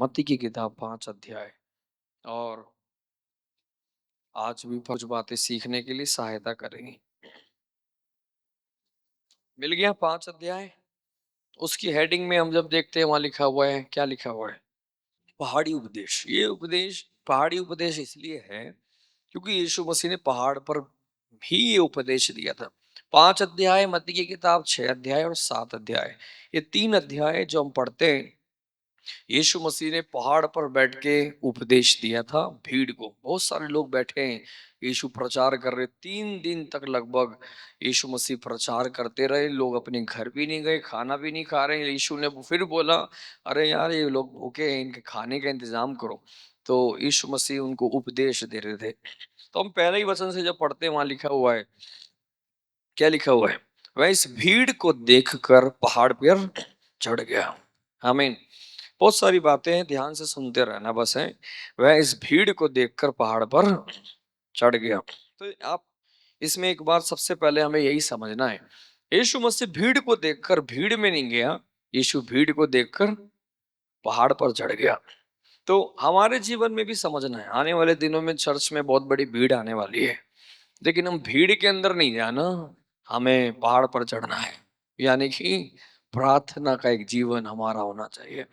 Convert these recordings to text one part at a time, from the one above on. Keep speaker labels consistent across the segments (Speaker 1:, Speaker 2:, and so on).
Speaker 1: मत्ती की किताब 5 अध्याय। और आज भी कुछ बातें सीखने के लिए सहायता करेंगी। मिल गया 5 अध्याय। उसकी हेडिंग में हम जब देखते हैं, वहां लिखा हुआ है, क्या लिखा हुआ है? पहाड़ी उपदेश। ये उपदेश पहाड़ी उपदेश इसलिए है क्योंकि यीशु मसीह ने पहाड़ पर भी ये उपदेश दिया था। 5 अध्याय मत्ती की किताब, 6 अध्याय और 7 अध्याय, ये 3 अध्याय जो हम पढ़ते हैं, यीशु मसीह ने पहाड़ पर बैठ के उपदेश दिया था भीड़ को। बहुत सारे लोग बैठे हैं, यीशु प्रचार कर रहे, 3 दिन तक लगभग यीशु मसीह प्रचार करते रहे। लोग अपने घर भी नहीं गए, खाना भी नहीं खा रहे हैं। यीशु ने फिर बोला, अरे यार ये लोग भूखे हैं, इनके खाने का इंतजाम करो। तो यीशु मसीह उनको उपदेश दे रहे थे। तो हम पहले ही वचन से जब पढ़ते हैं, वहां लिखा हुआ है, क्या लिखा हुआ है? वह इस भीड़ को देखकर पहाड़ पर चढ़ गया। आमीन। बहुत सारी बातें हैं, ध्यान से सुनते रहना बस है। वह इस भीड़ को देखकर पहाड़ पर चढ़ गया। तो आप इसमें एक बात सबसे पहले हमें यही समझना है, यीशु मसीह भीड़ को देखकर भीड़ में नहीं गया, यीशु भीड़ को देखकर पहाड़ पर चढ़ गया। तो हमारे जीवन में भी समझना है, आने वाले दिनों में चर्च में बहुत बड़ी भीड़ आने वाली है, लेकिन हम भीड़ के अंदर नहीं जाना, हमें पहाड़ पर चढ़ना है। यानी कि प्रार्थना का एक जीवन हमारा होना चाहिए।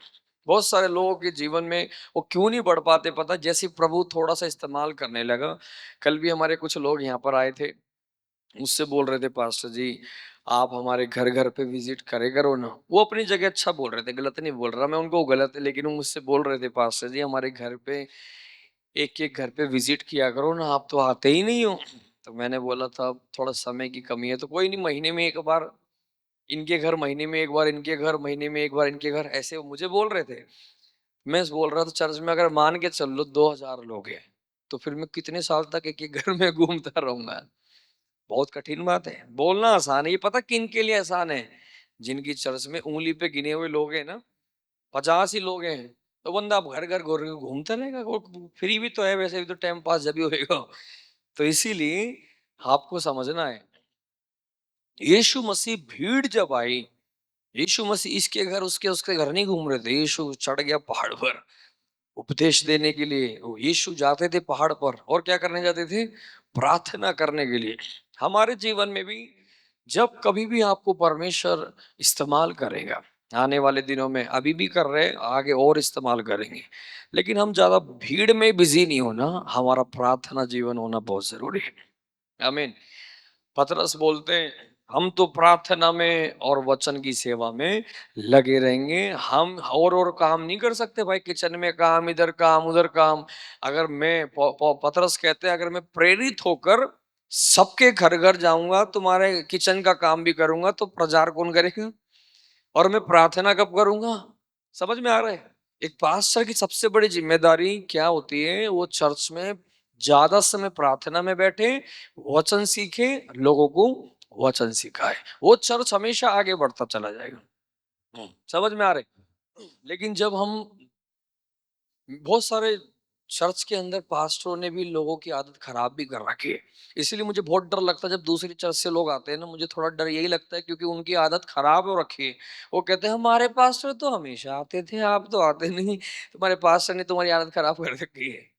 Speaker 1: बहुत सारे लोगों के जीवन में वो क्यों नहीं बढ़ पाते, पता? जैसे ही प्रभु थोड़ा सा इस्तेमाल करने लगा, कल भी हमारे कुछ लोग यहाँ पर आए थे, मुझसे बोल रहे थे, पास्टर जी आप हमारे घर घर पे विजिट करे करो ना। वो अपनी जगह अच्छा बोल रहे थे, गलत नहीं बोल रहा मैं उनको, गलत है, लेकिन वो मुझसे बोल रहे थे, पास्टर जी हमारे घर पे एक एक घर पे विजिट किया करो ना, आप तो आते ही नहीं हो। तो मैंने बोला था अब थोड़ा समय की कमी है, तो कोई नहीं, महीने में एक बार इनके घर, महीने में एक बार इनके घर, महीने में एक बार इनके घर, ऐसे वो मुझे बोल रहे थे। मैं बोल रहा था चर्च में अगर मान के चल लो 2000 लोग हैं, तो फिर मैं कितने साल तक एक एक घर में घूमता रहूंगा? बहुत कठिन बात है। बोलना आसान है, ये पता किन के लिए आसान है? जिनकी चर्च में उंगली पे गिने हुए लोग हैं ना, 50 ही लोग हैं, तो बंदा अब घर घर घूमता रहेगा। वो फ्री भी तो है, वैसे भी तो टाइम पास जब भी होएगा। तो इसीलिए आपको समझना है, यीशु मसीह भीड़ जब आई, यीशु मसीह इसके घर उसके उसके घर नहीं घूम रहे थे, यीशु चढ़ गया पहाड़ पर उपदेश देने के लिए। वो यीशु जाते थे पहाड़ पर, और क्या करने जाते थे? प्रार्थना करने के लिए। हमारे जीवन में भी जब कभी भी आपको परमेश्वर इस्तेमाल करेगा, आने वाले दिनों में अभी भी कर रहे हैं, आगे और इस्तेमाल करेंगे, लेकिन हम ज्यादा भीड़ में बिजी नहीं होना, हमारा प्रार्थना जीवन होना बहुत जरूरी है। आमीन। पतरस बोलते हैं, हम तो प्रार्थना में और वचन की सेवा में लगे रहेंगे। हम और काम नहीं कर सकते भाई, किचन में काम, इधर काम, उधर काम। अगर मैं पतरस कहते हैं, अगर मैं प्रेरित होकर सबके घर घर जाऊंगा, तुम्हारे किचन का काम भी करूंगा, तो प्रचार कौन करेगा? और मैं प्रार्थना कब करूंगा? समझ में आ रहा है? एक पास्टर की सबसे बड़ी जिम्मेदारी क्या होती है? वो चर्च में ज्यादा समय प्रार्थना में बैठे, वचन सीखे, लोगों को वचन सिखाए। वो चर्च हमेशा आगे बढ़ता चला जाएगा। समझ में आ रहे? लेकिन जब हम, बहुत सारे चर्च के अंदर पास्टरों ने भी लोगों की आदत खराब भी कर रखी है। इसीलिए मुझे बहुत डर लगता है जब दूसरी चर्च से लोग आते हैं ना, मुझे थोड़ा डर यही लगता है, क्योंकि उनकी आदत खराब हो रखी है। वो कहते हैं हमारे पास्टर तो हमेशा आते थे, आप तो आते नहीं, तुम्हारे पास्टर ने तुम्हारी आदत खराब कर रखी है।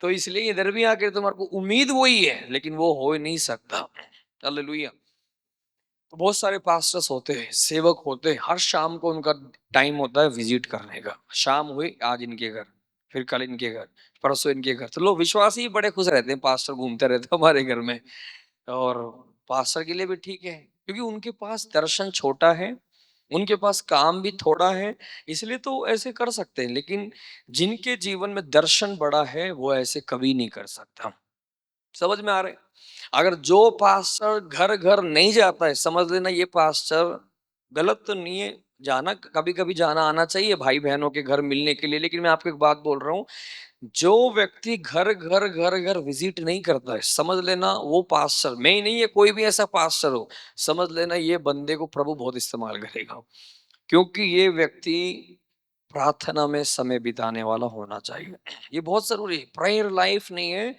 Speaker 1: तो इसलिए इधर भी आकर तुम्हारे को उम्मीद वही है, लेकिन वो हो ही नहीं सकता। हालेलुया। तो बहुत सारे पास्टर्स होते हैं, सेवक होते हैं, हर शाम को उनका टाइम होता है विजिट करने का। शाम हुई, आज इनके घर, फिर कल इनके घर, परसों इनके घर। तो लोग विश्वासी बड़े खुश रहते हैं, पास्टर घूमते रहते हैं हमारे घर में। और पास्टर के लिए भी ठीक है, क्योंकि उनके पास दर्शन छोटा है, उनके पास काम भी थोड़ा है, इसलिए तो ऐसे कर सकते हैं। लेकिन जिनके जीवन में दर्शन बड़ा है, वो ऐसे कभी नहीं कर सकता। समझ में आ रहा है? अगर जो पास्टर घर घर नहीं जाता है, समझ लेना ये पास्टर गलत तो नहीं है। जाना, कभी कभी जाना आना चाहिए भाई बहनों के घर मिलने के लिए, लेकिन मैं आपको एक बात बोल रहा हूँ, जो व्यक्ति घर घर विजिट नहीं करता है, समझ लेना वो पास्टर, मैं ही नहीं है, कोई भी ऐसा पास्टर हो, समझ लेना ये बंदे को प्रभु बहुत इस्तेमाल करेगा। क्योंकि ये व्यक्ति प्रार्थना में समय बिताने वाला होना चाहिए। ये बहुत जरूरी है, प्रेयर लाइफ नहीं है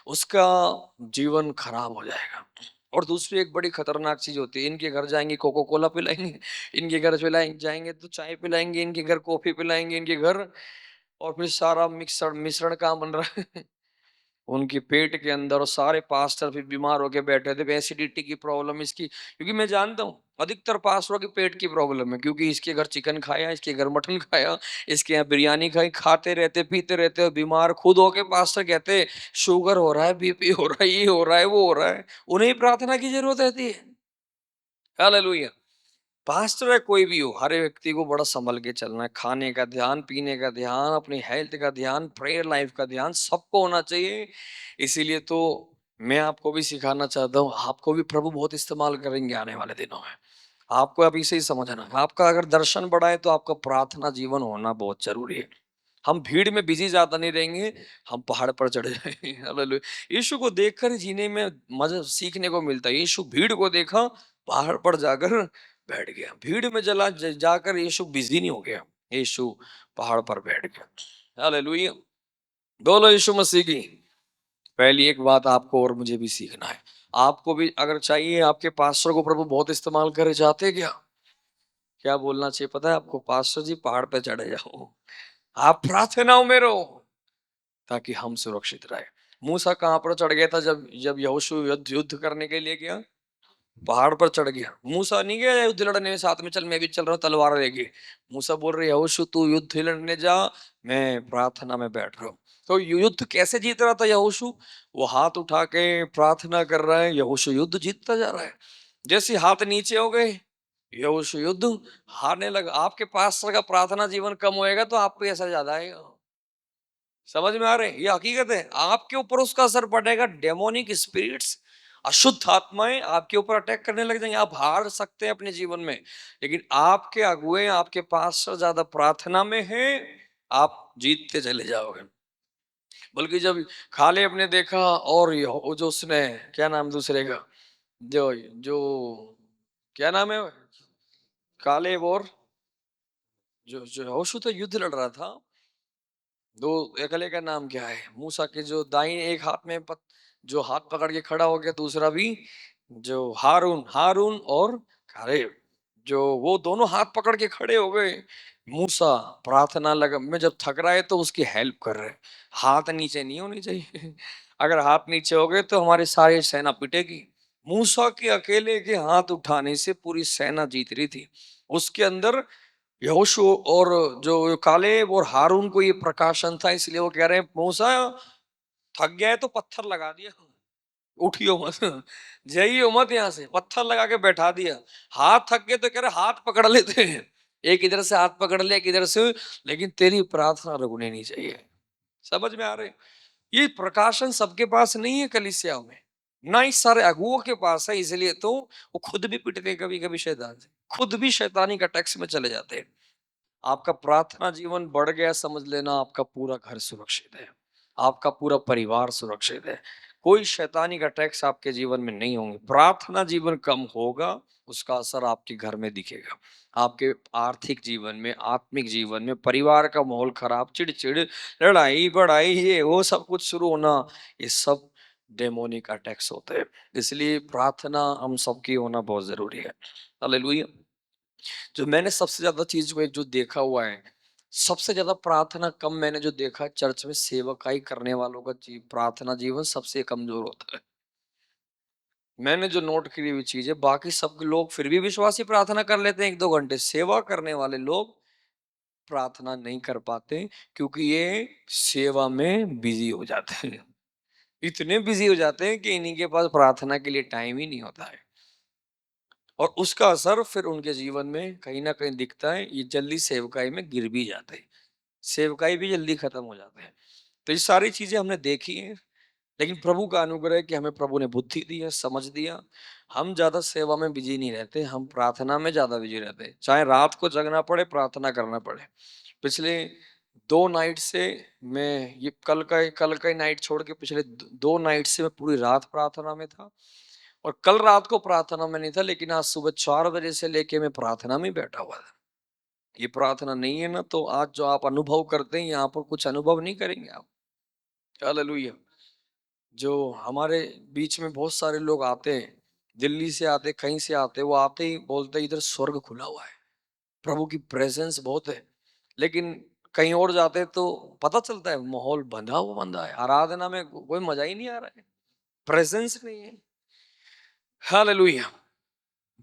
Speaker 1: उसका, जीवन खराब हो जाएगा। और दूसरी एक बड़ी खतरनाक चीज होती है, इनके घर जाएंगे कोको कोला पिलाएंगे, इनके घर पिलाएंगे, जाएंगे तो चाय पिलाएंगे, इनके घर कॉफी पिलाएंगे, इनके घर और फिर सारा मिक्सर मिश्रण कहाँ बन रहा है? उनके पेट के अंदर। और सारे पास्टर फिर बीमार होके बैठे थे, एसिडिटी की प्रॉब्लम इसकी, क्योंकि मैं जानता हूँ अधिकतर पास्टरों के पेट की प्रॉब्लम है, क्योंकि इसके घर चिकन खाया, इसके घर मटन खाया, इसके यहाँ बिरयानी खाई, खाते रहते पीते रहते और बीमार खुद होके पास्टर कहते शुगर हो रहा है, बीपी हो रहा है, ये हो रहा है, वो हो रहा है। उन्हें प्रार्थना की जरूरत रहती है। हालेलुया। पास्टर है कोई भी हो, हर व्यक्ति को बड़ा संभल के चलना है। खाने का ध्यान, पीने का ध्यान, अपनी हेल्थ का ध्यान, प्रेयर लाइफ का ध्यान सबको होना चाहिए। इसीलिए तो मैं आपको भी सिखाना चाहता हूँ, आपको भी प्रभु बहुत इस्तेमाल करेंगे आने वाले दिनों में। आपको अभी से ही समझना है, आपका अगर दर्शन बड़ा है तो आपका प्रार्थना जीवन होना बहुत जरूरी है। हम भीड़ में बिजी ज्यादा नहीं रहेंगे, हम पहाड़ पर चढ़ जाएंगे। हालेलुया। यीशु को देखकर जीने में मजा सीखने को मिलता है। यीशु भीड़ को देखा, पहाड़ पर जाकर बैठ गया। भीड़ में जाकर यीशु बिजी नहीं हो गया, यीशु पहाड़ पर बैठ गया। हालेलुया। बोलो यीशु मसीह की। पहली एक बात आपको और मुझे भी सीखना है। आपको भी अगर चाहिए आपके पास्टर को प्रभु बहुत इस्तेमाल करे, चाहते क्या? क्या बोलना चाहिए पता है आपको? पास्टर जी पहाड़ पे चढ़े जाओ, आप प्रार्थनाओं में रहो, ताकि हम सुरक्षित रहे। मूसा कहाँ पर चढ़ गया था? जब जब यहोशू युद्ध युद्ध करने के लिए गया, पहाड़ पर चढ़ गया। मूसा नहीं गया युद्ध लड़ने में साथ में, चल मैं भी चल रहा हूँ तलवार लेके। मूसा बोल रहे यहोशू तू युद्ध लड़ने जा, मैं प्रार्थना में बैठ रहा हूँ। तो युद्ध कैसे जीत रहा था यहोशू? वो हाथ उठा के प्रार्थना कर रहा है, यहोशू युद्ध जीतता जा रहा है। जैसे हाथ नीचे हो गए, यहोशू युद्ध हारने लगा। आपके पास का प्रार्थना जीवन कम होएगा तो आपको ऐसा ज्यादा आएगा। समझ में आ रहे हैं? ये हकीकत है। आपके ऊपर उसका असर पड़ेगा। डेमोनिक स्पिरिट्स, अशुद्ध आत्माएं आपके ऊपर अटैक करने लग जाएंगे। आप हार सकते हैं अपने जीवन में, लेकिन आपके अगुए आपके पास से ज्यादा प्रार्थना में है, आप जीतते चले जाओगे। बल्कि जब खाले अपने देखा, और वो जो उसने, क्या नाम दूसरे का, जो जो क्या नाम है, कालेब, और जो होशू तो युद्ध लड़ रहा था, दो एकले का नाम क्या है, मूसा के जो दाहिने एक हाथ में जो हाथ पकड़ के खड़ा हो गया, दूसरा भी जो हारून हारून और कालेब, जो वो दोनों हाथ पकड़ के खड़े हो गए। मूसा प्रार्थना लगा में जब थक रहा है तो उसकी हेल्प कर रहे। हाथ नीचे नहीं होनी चाहिए। अगर हाथ नीचे हो गए तो हमारी सारी सेना पिटेगी। मूसा के अकेले के हाथ उठाने से पूरी सेना जीत रही थी। उसके अंदर यहोशू और जो कालेब और हारून को ये प्रकाशन था, इसलिए वो कह रहे हैं मूसा थक गया है तो पत्थर लगा दिया, उठियो मत, जाइयो मत यहाँ से, पत्थर लगा के बैठा दिया। हाथ थक गए तो कह रहे हाथ पकड़ लेते हैं, एक इधर से हाथ पकड़ ले, एक इधर से, लेकिन तेरी प्रार्थना रुकनी नहीं चाहिए। समझ में आ रहे? ये प्रकाशन सबके पास नहीं है कलीसिया में, ना ही सारे अगुओं के पास है। इसलिए तो वो खुद भी पिटते हैं कभी कभी शैतान से, खुद भी शैतानी का टैक्स में चले जाते हैं। आपका प्रार्थना जीवन बढ़ गया, समझ लेना आपका पूरा घर सुरक्षित है, आपका पूरा परिवार सुरक्षित है। कोई शैतानी का टैक्स आपके जीवन में नहीं होंगे। प्रार्थना जीवन कम होगा, उसका असर आपके घर में दिखेगा, आपके आर्थिक जीवन में, आत्मिक जीवन में, परिवार का माहौल खराब, चिड़चिड़, लड़ाई बड़ाई, ये वो सब कुछ शुरू होना, ये सब डेमोनिक अटैक्स होते हैं। इसलिए प्रार्थना हम सबकी होना बहुत जरूरी है। हालेलुया। जो मैंने सबसे ज्यादा चीज को जो देखा हुआ है, सबसे ज्यादा प्रार्थना कम मैंने जो देखा है चर्च में, सेवकाई करने वालों का प्रार्थना जीवन सबसे कमजोर होता है। मैंने जो नोट की हुई चीज है, बाकी सब लोग फिर भी विश्वासी प्रार्थना कर लेते हैं 1-2 घंटे, सेवा करने वाले लोग प्रार्थना नहीं कर पाते, क्योंकि ये सेवा में बिजी हो जाते हैं। इतने बिजी हो जाते हैं कि इन्हीं के पास प्रार्थना के लिए टाइम ही नहीं होता है। और उसका असर फिर उनके जीवन में कहीं ना कहीं दिखता है। ये जल्दी सेवकाई में गिर भी जाते हैं, सेवकाई भी जल्दी खत्म हो जाते हैं। तो ये सारी चीजें हमने देखी हैं, लेकिन प्रभु का अनुग्रह है कि हमें प्रभु ने बुद्धि दी है, समझ दिया। हम ज्यादा सेवा में बिजी नहीं रहते, हम प्रार्थना में ज्यादा बिजी रहते हैं। चाहे रात को जगना पड़े, प्रार्थना करना पड़े। पिछले 2 नाइट से मैं, ये कल का ही नाइट छोड़ के पिछले 2 नाइट से मैं पूरी रात प्रार्थना में था। और कल रात को प्रार्थना में नहीं था, लेकिन आज सुबह 4 बजे से लेके मैं प्रार्थना में बैठा हुआ था। ये प्रार्थना नहीं है ना, तो आज जो आप अनुभव करते हैं यहाँ पर कुछ अनुभव नहीं करेंगे आप। हालेलुया। जो हमारे बीच में बहुत सारे लोग आते हैं, दिल्ली से आते, कहीं से आते, वो आते ही बोलते हैं, इधर स्वर्ग खुला हुआ है, प्रभु की प्रेजेंस बहुत है। लेकिन कहीं और जाते तो पता चलता है माहौल बंधा है, आराधना में कोई मजा ही नहीं आ रहा है, प्रेजेंस नहीं है। हालेलुया।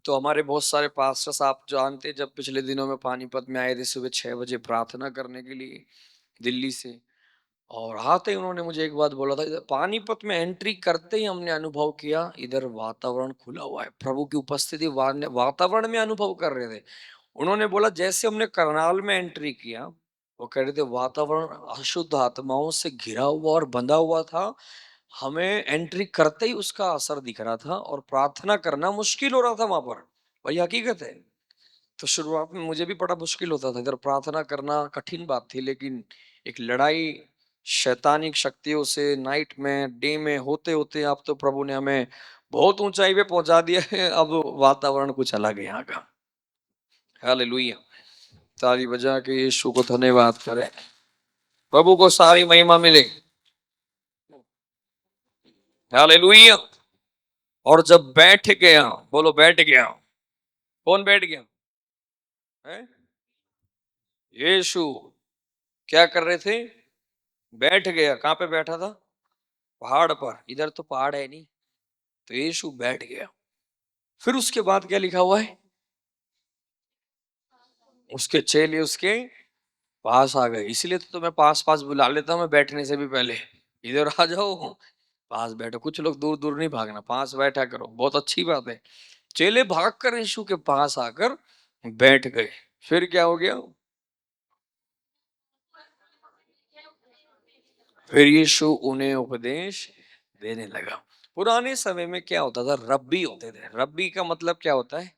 Speaker 1: तो हमारे बहुत सारे पास्टर्स आप जानते हैं, जब पिछले दिनों में पानीपत में आए थे सुबह 6 बजे प्रार्थना करने के लिए दिल्ली से, और आते ही उन्होंने मुझे एक बात बोला था, इधर पानीपत में एंट्री करते ही हमने अनुभव किया इधर वातावरण खुला हुआ है, प्रभु की उपस्थिति वातावरण में अनुभव कर रहे थे। उन्होंने बोला जैसे हमने करनाल में एंट्री किया, वो कह रहे थे वातावरण अशुद्ध आत्माओं से घिरा हुआ और बंधा हुआ था, हमें एंट्री करते ही उसका असर दिख रहा था और प्रार्थना करना मुश्किल हो रहा था वहां पर। वही हकीकत है। तो शुरुआत में मुझे भी बड़ा मुश्किल होता था, इधर प्रार्थना करना कठिन बात थी, लेकिन एक लड़ाई शैतानिक शक्तियों से नाइट में डे में होते होते अब तो प्रभु ने हमें बहुत ऊंचाई पे पहुंचा दिया है। अब वातावरण कुछ अलग है यहाँ का। हालेलुया। ताली बजा के यीशु को धन्यवाद करें, प्रभु को सारी महिमा मिले। हालेलुया। और जब बैठ गया, बोलो बैठ गया, कौन बैठ गया है? यीशु। क्या कर रहे थे? बैठ गया। कहाँ पे बैठा था? पहाड़ पर। इधर तो पहाड़ है नहीं, तो यीशु बैठ गया। फिर उसके बाद क्या लिखा हुआ है? उसके चेले उसके पास आ गए। इसलिए तो मैं पास पास बुला लेता हूँ मैं बैठने से भी पहले, इधर आ जाओ पास बैठो। कुछ लोग दूर दूर नहीं भागना, पास बैठा करो, बहुत अच्छी बात है। चेले भाग कर यीशु के पास आकर बैठ गए। फिर क्या हो गया? फिर यीशु उन्हें उपदेश देने लगा। पुराने समय में क्या होता था? रब्बी होते थे। रब्बी का मतलब क्या होता है?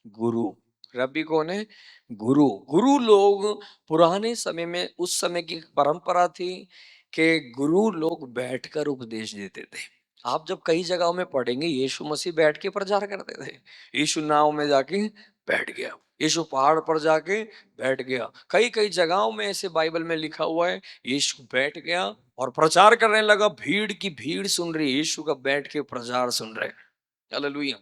Speaker 1: गुरु। रब्बी कौन है? गुरु। गुरु लोग पुराने समय में, उस समय की परंपरा थी कि गुरु लोग बैठकर उपदेश देते थे। आप जब कई जगहों में पढ़ेंगे यीशु मसीह बैठ के प्रचार करते थे। यीशु नाव में जाके बैठ गया, यीशु पहाड़ पर जाके बैठ गया। कई कई जगहों में ऐसे बाइबल में लिखा हुआ है यीशु बैठ गया और प्रचार करने लगा। भीड़ की भीड़ सुन रही है, यीशु का बैठ के प्रचार सुन रहे। हालेलुया।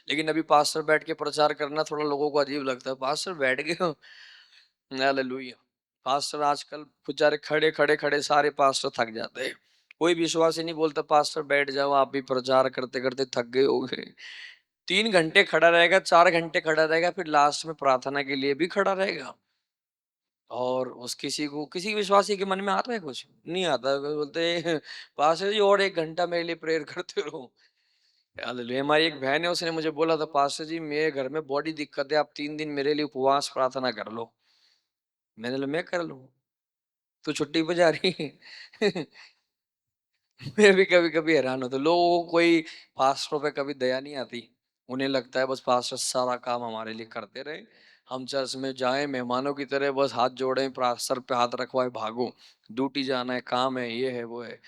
Speaker 1: लेकिन अभी पास्टर बैठ के प्रचार करना थोड़ा लोगों को अजीब लगता है, पास्टर बैठ गए हो। हालेलुया। पास्टर आजकल बेचारे खड़े खड़े खड़े सारे पास्टर थक जाते हैं। कोई विश्वास ही नहीं बोलता पास्टर बैठ जाओ, आप भी प्रचार करते करते थक गए होगे। 3 घंटे खड़ा रहेगा, 4 घंटे खड़ा रहेगा, फिर लास्ट में प्रार्थना के लिए भी खड़ा रहेगा। और उस किसी को, किसी विश्वासी के मन में आता है? कुछ नहीं आता। वो बोलते हैं, पास्टर जी और 1 घंटा मेरे लिए प्रेयर करते रहो। हालेलुया। हमारी एक बहन है, उसने मुझे बोला था पास्टर जी मेरे घर में बॉडी दिक्कत है, आप 3 दिन मेरे लिए उपवास प्रार्थना कर लो। मैंने बोला मैं कर लूँ, तू छुट्टी पे जा रही है? मैं भी कभी कभी हैरान होता हूँ, लोगों को कोई पास्टरों पे कभी दया नहीं आती। उन्हें लगता है बस पास्टर सारा काम हमारे लिए करते रहे, हम चर्च में जाएं मेहमानों की तरह, बस हाथ जोड़ें, सर पे हाथ रखवाए भागो, ड्यूटी जाना है, काम है, ये है वो है।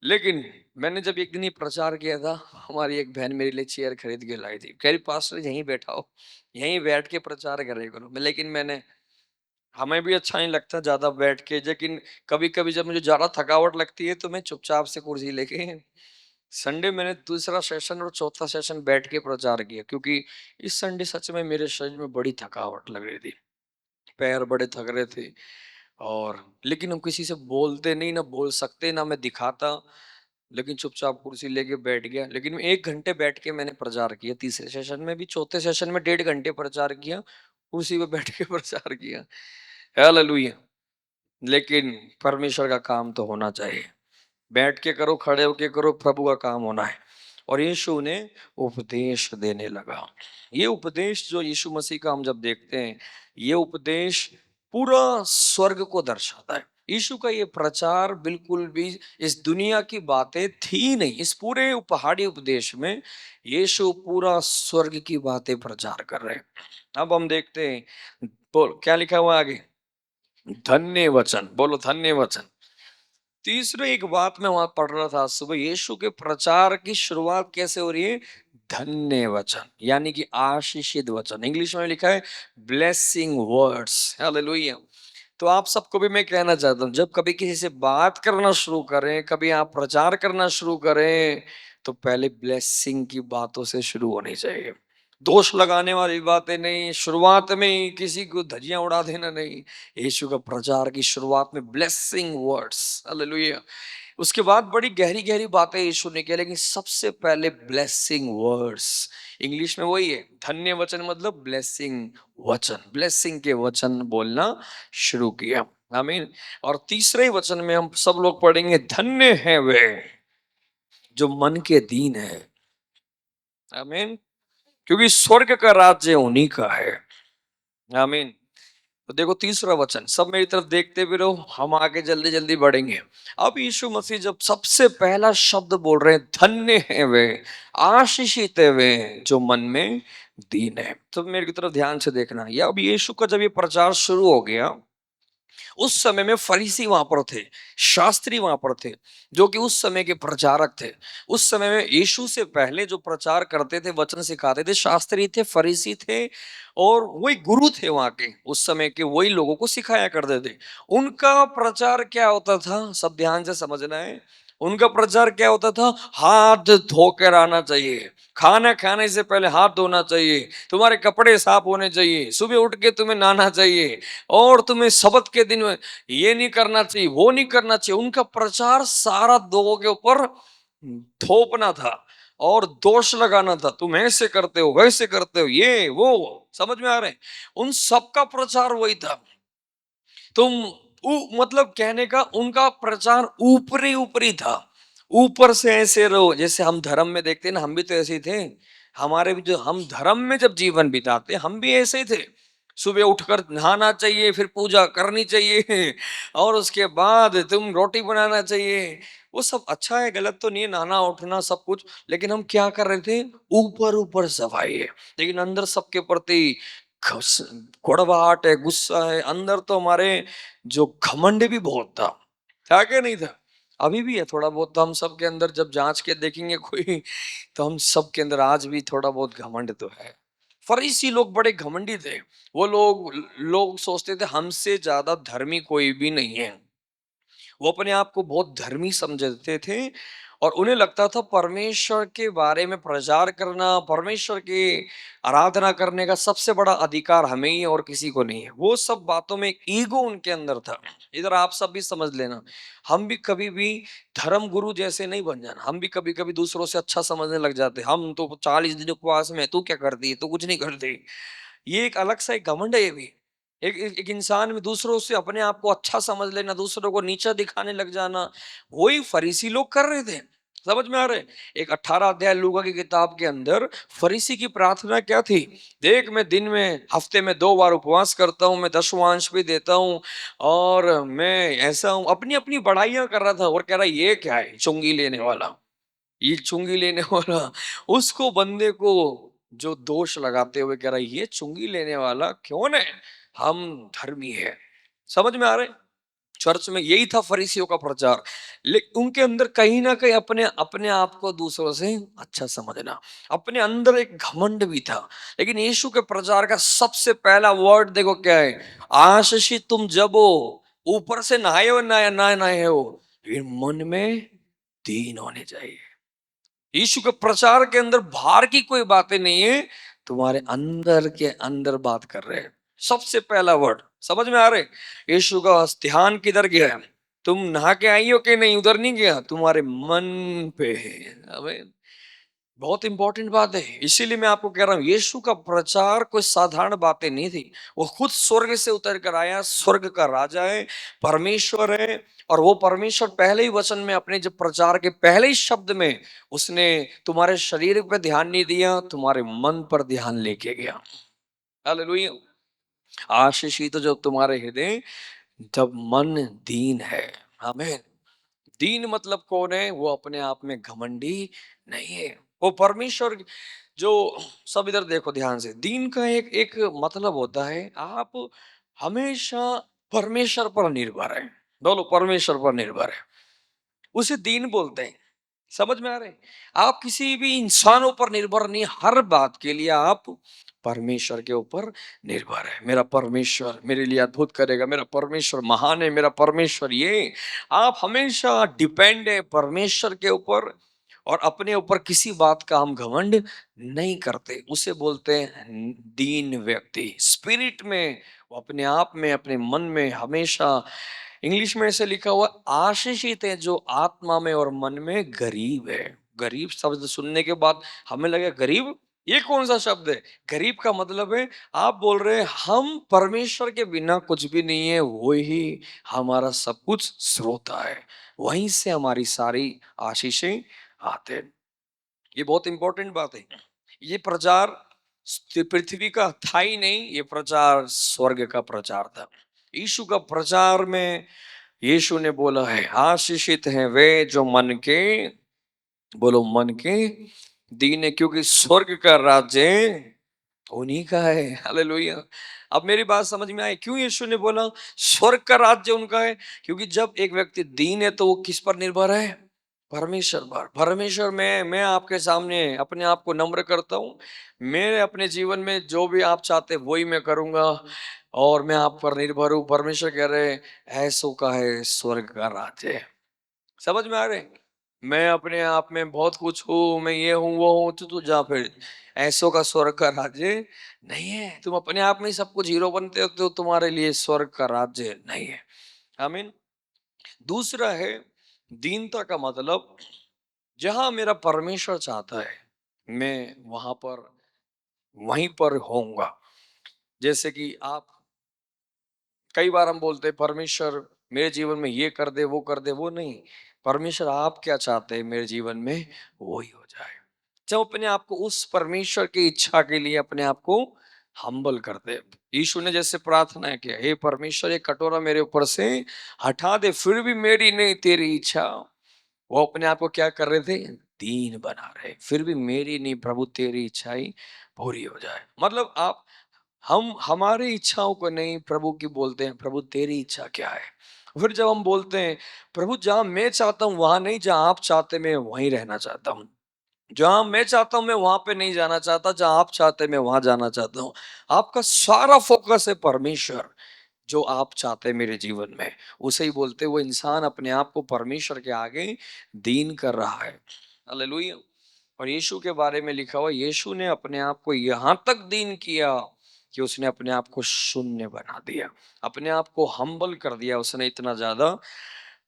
Speaker 1: लेकिन मैंने जब एक दिन ये प्रचार किया था, हमारी एक बहन मेरे लिए चेयर खरीद के लाई थी, कह रही पास्टर यहीं बैठा हो, यहीं बैठ के प्रचार करे करो। लेकिन मैंने, हमें भी अच्छा नहीं लगता ज्यादा बैठ के, लेकिन कभी कभी जब मुझे ज्यादा थकावट लगती है तो मैं चुपचाप से कुर्सी लेके, संडे मैंने दूसरा सेशन और चौथा सेशन बैठ के प्रचार किया, क्योंकि इस संडे सच में मेरे शरीर में बड़ी थकावट लग रही थी, पैर बड़े थक रहे थे। और लेकिन हम किसी से बोलते नहीं, ना बोल सकते, ना मैं दिखाता, लेकिन चुपचाप कुर्सी लेके बैठ गया। लेकिन 1 घंटे बैठ के मैंने प्रचार किया, तीसरे सेशन में भी, चौथे सेशन में 1.5 घंटे प्रचार किया, कुर्सी पे बैठ के प्रचार किया। हालेलुया। लेकिन परमेश्वर का काम तो होना चाहिए, बैठ के करो खड़े होके करो, प्रभु का काम होना है। और यीशु ने उपदेश देने लगा। ये उपदेश जो यीशु मसीह का हम जब देखते हैं, ये उपदेश पूरा स्वर्ग को दर्शाता है। यीशु का ये प्रचार बिल्कुल भी इस दुनिया की बातें थी नहीं। इस पूरे पहाड़ी उपदेश में यीशु पूरा स्वर्ग की बातें प्रचार कर रहे हैं। अब हम देखते हैं, बोल क्या लिखा हुआ है आगे? धन्य वचन, बोलो धन्य वचन। तीसरे एक बात मैं वहां पढ़ रहा था सुबह, यीशु के प्रचार की शुरुआत कैसे हो रही है? धन्य वचन, यानी कि आशीषित वचन। इंग्लिश में लिखा है ब्लेसिंग वर्ड्स। हालेलुया। तो आप सबको भी मैं कहना चाहता हूं, जब कभी किसी से बात करना शुरू करें, कभी आप प्रचार करना शुरू करें, तो पहले ब्लेसिंग की बातों से शुरू होनी चाहिए। दोष लगाने वाली बातें नहीं, शुरुआत में ही किसी को धज्जियां उड़ा देना नहीं। यीशु का प्रचार की शुरुआत में ब्लेसिंग वर्ड्स, हालेलुया। उसके बाद बड़ी गहरी गहरी बातें यीशु ने की, लेकिन सबसे पहले ब्लेसिंग वर्ड्स। इंग्लिश में वही है, धन्य वचन मतलब ब्लेसिंग वचन, ब्लेसिंग के वचन बोलना शुरू किया। आमीन। और तीसरे वचन में हम सब लोग पढ़ेंगे, धन्य है वे जो मन के दीन है। आमीन। क्योंकि स्वर्ग का राज्य उन्हीं का है। आमीन। तो देखो तीसरा वचन, सब मेरी तरफ देखते भी रहो, हम आगे जल्दी जल्दी बढ़ेंगे। अब यीशु मसीह जब सबसे पहला शब्द बोल रहे हैं, धन्य है वे, आशीषित है वे जो मन में दीन है, तो मेरी तरफ ध्यान से देखना। या अब यीशु का जब ये प्रचार शुरू हो गया, उस समय में फरीसी वहां पर थे, शास्त्री वहां पर थे, जो कि उस समय के प्रचारक थे। उस समय में यीशु से पहले जो प्रचार करते थे, वचन सिखाते थे, शास्त्री थे, फरीसी थे, और वही गुरु थे वहां के, उस समय के वही लोगों को सिखाया करते थे। उनका प्रचार क्या होता था, सब ध्यान से समझना है। उनका प्रचार क्या होता था, हाथ धोकर आना चाहिए, खाना खाने से पहले हाथ धोना चाहिए, तुम्हारे कपड़े साफ होने चाहिए, सुबह उठ के तुम्हें नहाना चाहिए, और तुम्हें सबत के दिन में ये नहीं करना चाहिए, वो नहीं करना चाहिए। उनका प्रचार सारा लोगों के ऊपर थोपना था और दोष लगाना था, तुम ऐसे करते हो, वैसे करते हो, ये वो, समझ में आ रहे हैं? उन सबका प्रचार वही था। तुम मतलब कहने का उनका प्रचार ऊपरी ऊपरी था, ऊपर से ऐसे रहो। जैसे हम धर्म में देखते हैं ना, हम भी तो ऐसे ही थे। हमारे भी जो, हम धर्म में जब जीवन बिताते हम भी ऐसे ही थे। सुबह उठकर नहाना चाहिए, फिर पूजा करनी चाहिए और उसके बाद तुम रोटी बनाना चाहिए। वो सब अच्छा है, गलत तो नहीं है, नहाना उठना सब कुछ, लेकिन हम क्या कर रहे थे, ऊपर ऊपर सफाई है, लेकिन अंदर सबके प्रति कड़वाहट है, गुस्सा है। अंदर तो हमारे जो घमंड भी बहुत था क्या नहीं था? अभी भी है थोड़ा बहुत, तो हम सब के अंदर जब जांच के देखेंगे कोई, तो हम सब के अंदर आज भी थोड़ा बहुत घमंड तो है। फरीसी लोग बड़े घमंडी थे। वो लोग सोचते थे हमसे ज्यादा धर्मी कोई भी नहीं है। वो अपने आप को बहुत धर्मी समझते थे, और उन्हें लगता था परमेश्वर के बारे में प्रचार करना, परमेश्वर की आराधना करने का सबसे बड़ा अधिकार हमें ही है और किसी को नहीं है। वो सब बातों में एक ईगो उनके अंदर था। इधर आप सब भी समझ लेना, हम भी कभी भी धर्म गुरु जैसे नहीं बन जाना। हम भी कभी कभी दूसरों से अच्छा समझने लग जाते, हम तो 40 दिन उपवास में, तू क्या करती है, तू कुछ नहीं करती। ये एक अलग सा एक घमंड है। ये भी एक इंसान में दूसरों से अपने आप को अच्छा समझ लेना, दूसरों को नीचा दिखाने लग जाना, वही फरीसी लोग कर रहे थे। समझ में आ रहे हैं? एक 18 अध्याय लूका की किताब के अंदर फरीसी की प्रार्थना क्या थी, देख मैं दिन में हफ्ते में 2 बार उपवास करता हूँ, मैं दशवांश भी देता हूँ, और मैं ऐसा हूँ, अपनी अपनी बड़ाइयां कर रहा था, और कह रहा ये क्या है, चुंगी लेने वाला, ये चुंगी लेने वाला। उसको बंदे को जो दोष लगाते हुए कह रहा है, ये चुंगी लेने वाला कौन है, हम धर्मी है। समझ में आ रहे हैं? चर्च में यही था फरीसियों का प्रचार, लेकिन उनके अंदर कहीं ना कहीं अपने अपने आप को दूसरों से अच्छा समझना, अपने अंदर एक घमंड भी था। लेकिन यीशु के प्रचार का सबसे पहला वर्ड देखो क्या है, आशीषित तुम जब हो, ऊपर से नहाए हो ना ना नहाए हो, फिर मन में दीन होने चाहिए। यीशु के प्रचार के अंदर बाहर की कोई बातें नहीं है, तुम्हारे अंदर के अंदर बात कर रहे हैं। सबसे पहला वर्ड, समझ में आ रहे? यीशु का ध्यान किधर गया है, तुम नहा के आई हो कि नहीं, उधर नहीं गया, तुम्हारे मन पे है। आमीन। बहुत इंपॉर्टेंट बात है, इसीलिए मैं आपको कह रहा हूं, यीशु का प्रचार कोई साधारण बातें नहीं थी। वो खुद स्वर्ग से उतर कर आया, स्वर्ग का राजा है, परमेश्वर है। और वो परमेश्वर पहले ही वचन में, अपने जब प्रचार के पहले ही शब्द में, उसने तुम्हारे शरीर पे ध्यान नहीं दिया, तुम्हारे मन पर ध्यान लेके गया। हालेलुया। आशीषित तो जब तुम्हारे हृदय, जब मन दीन है। आमीन। दीन मतलब कौन है, वो अपने आप में घमंडी नहीं है, वो परमेश्वर जो, सब इधर देखो ध्यान से, दीन का एक एक मतलब होता है, आप हमेशा परमेश्वर पर निर्भर है। बोलो, परमेश्वर पर निर्भर है, उसे दीन बोलते हैं। समझ में आ रहे हैं? आप किसी भी इंसानों पर निर्भर नहीं, हर बात के लिए आप परमेश्वर के ऊपर निर्भर है। मेरा परमेश्वर मेरे लिए अद्भुत करेगा, मेरा परमेश्वर महान है, मेरा परमेश्वर ये, आप हमेशा डिपेंड है परमेश्वर के ऊपर। और अपने ऊपर किसी बात का हम घमंड नहीं करते, उसे बोलते हैं दीन व्यक्ति। स्पिरिट में, वो अपने आप में, अपने मन में हमेशा, इंग्लिश में ऐसे लिखा हुआ, आशीषित है जो आत्मा में और मन में गरीब है। गरीब शब्द सुनने के बाद हमें लगे गरीब, ये कौन सा शब्द है? गरीब का मतलब है आप बोल रहे हैं हम परमेश्वर के बिना कुछ भी नहीं है, वो ही हमारा सब कुछ स्रोता है, वहीं से हमारी सारी आशीषें आते हैं। ये बहुत इंपॉर्टेंट बात है। ये प्रचार पृथ्वी का था ही नहीं, ये प्रचार स्वर्ग का प्रचार था। यीशु का प्रचार में यीशु ने बोला है आशीषित हैं वे जो मन के, बोलो मन के दीन है, क्योंकि स्वर्ग का राज्य उन्हीं का है। हालेलुया। अब मेरी बात समझ में आई क्यों यीशु ने बोला स्वर्ग का राज्य उनका है? क्योंकि जब एक व्यक्ति दीन है तो वो किस पर निर्भर है? परमेश्वर पर। परमेश्वर में, मैं आपके सामने अपने आप को नम्र करता हूँ, मेरे अपने जीवन में जो भी आप चाहते वही मैं करूंगा, और मैं आप पर निर्भर हूँ। परमेश्वर कह रहे ऐसों का है स्वर्ग का राज्य। समझ में आ रहे? मैं अपने आप में बहुत कुछ हूँ, मैं ये हूँ वो हूँ, तो तू जा फिर, ऐसों का स्वर्ग का राज्य नहीं है। तुम अपने आप में ही सब कुछ हीरो बनते हो तो तुम्हारे लिए स्वर्ग का राज्य नहीं है। आमीन। दूसरा है दीनता का मतलब, जहां मेरा परमेश्वर चाहता है मैं वहां पर, वहीं पर होऊंगा। जैसे कि आप, कई बार हम बोलते हैं परमेश्वर मेरे जीवन में ये कर दे वो कर दे, वो नहीं। परमेश्वर आप क्या चाहते हैं मेरे जीवन में, वो ही हो जाए। जब अपने आप को उस परमेश्वर की इच्छा के लिए अपने आप को हम्बल कर दे। यीशु ने जैसे प्रार्थना किया, हे परमेश्वर ये कटोरा मेरे ऊपर से हटा दे, फिर भी मेरी नहीं तेरी इच्छा। वो अपने आप को क्या कर रहे थे? दीन बना रहे, फिर भी मेरी नहीं प्रभु तेरी इच्छा ही पूरी हो जाए। मतलब आप, हम हमारी इच्छाओं को नहीं प्रभु की बोलते हैं, प्रभु तेरी इच्छा क्या है। फिर जब हम बोलते हैं प्रभु जहां मैं चाहता हूं वहां नहीं, जहां आप चाहते मैं वहीं रहना चाहता हूं, जहां मैं चाहता हूं मैं वहां पे नहीं जाना चाहता, जहां आप चाहते मैं वहां जाना चाहता हूं। आपका सारा फोकस है परमेश्वर, जो आप चाहते हैं मेरे जीवन में, उसे ही बोलते वो इंसान अपने आप को परमेश्वर के आगे दीन कर रहा है। हालेलुया। और यीशु के बारे में लिखा हुआ, यीशु ने अपने आप को यहां तक दीन किया कि उसने अपने आप को शून्य बना दिया, अपने आप को हम्बल कर दिया उसने इतना ज्यादा।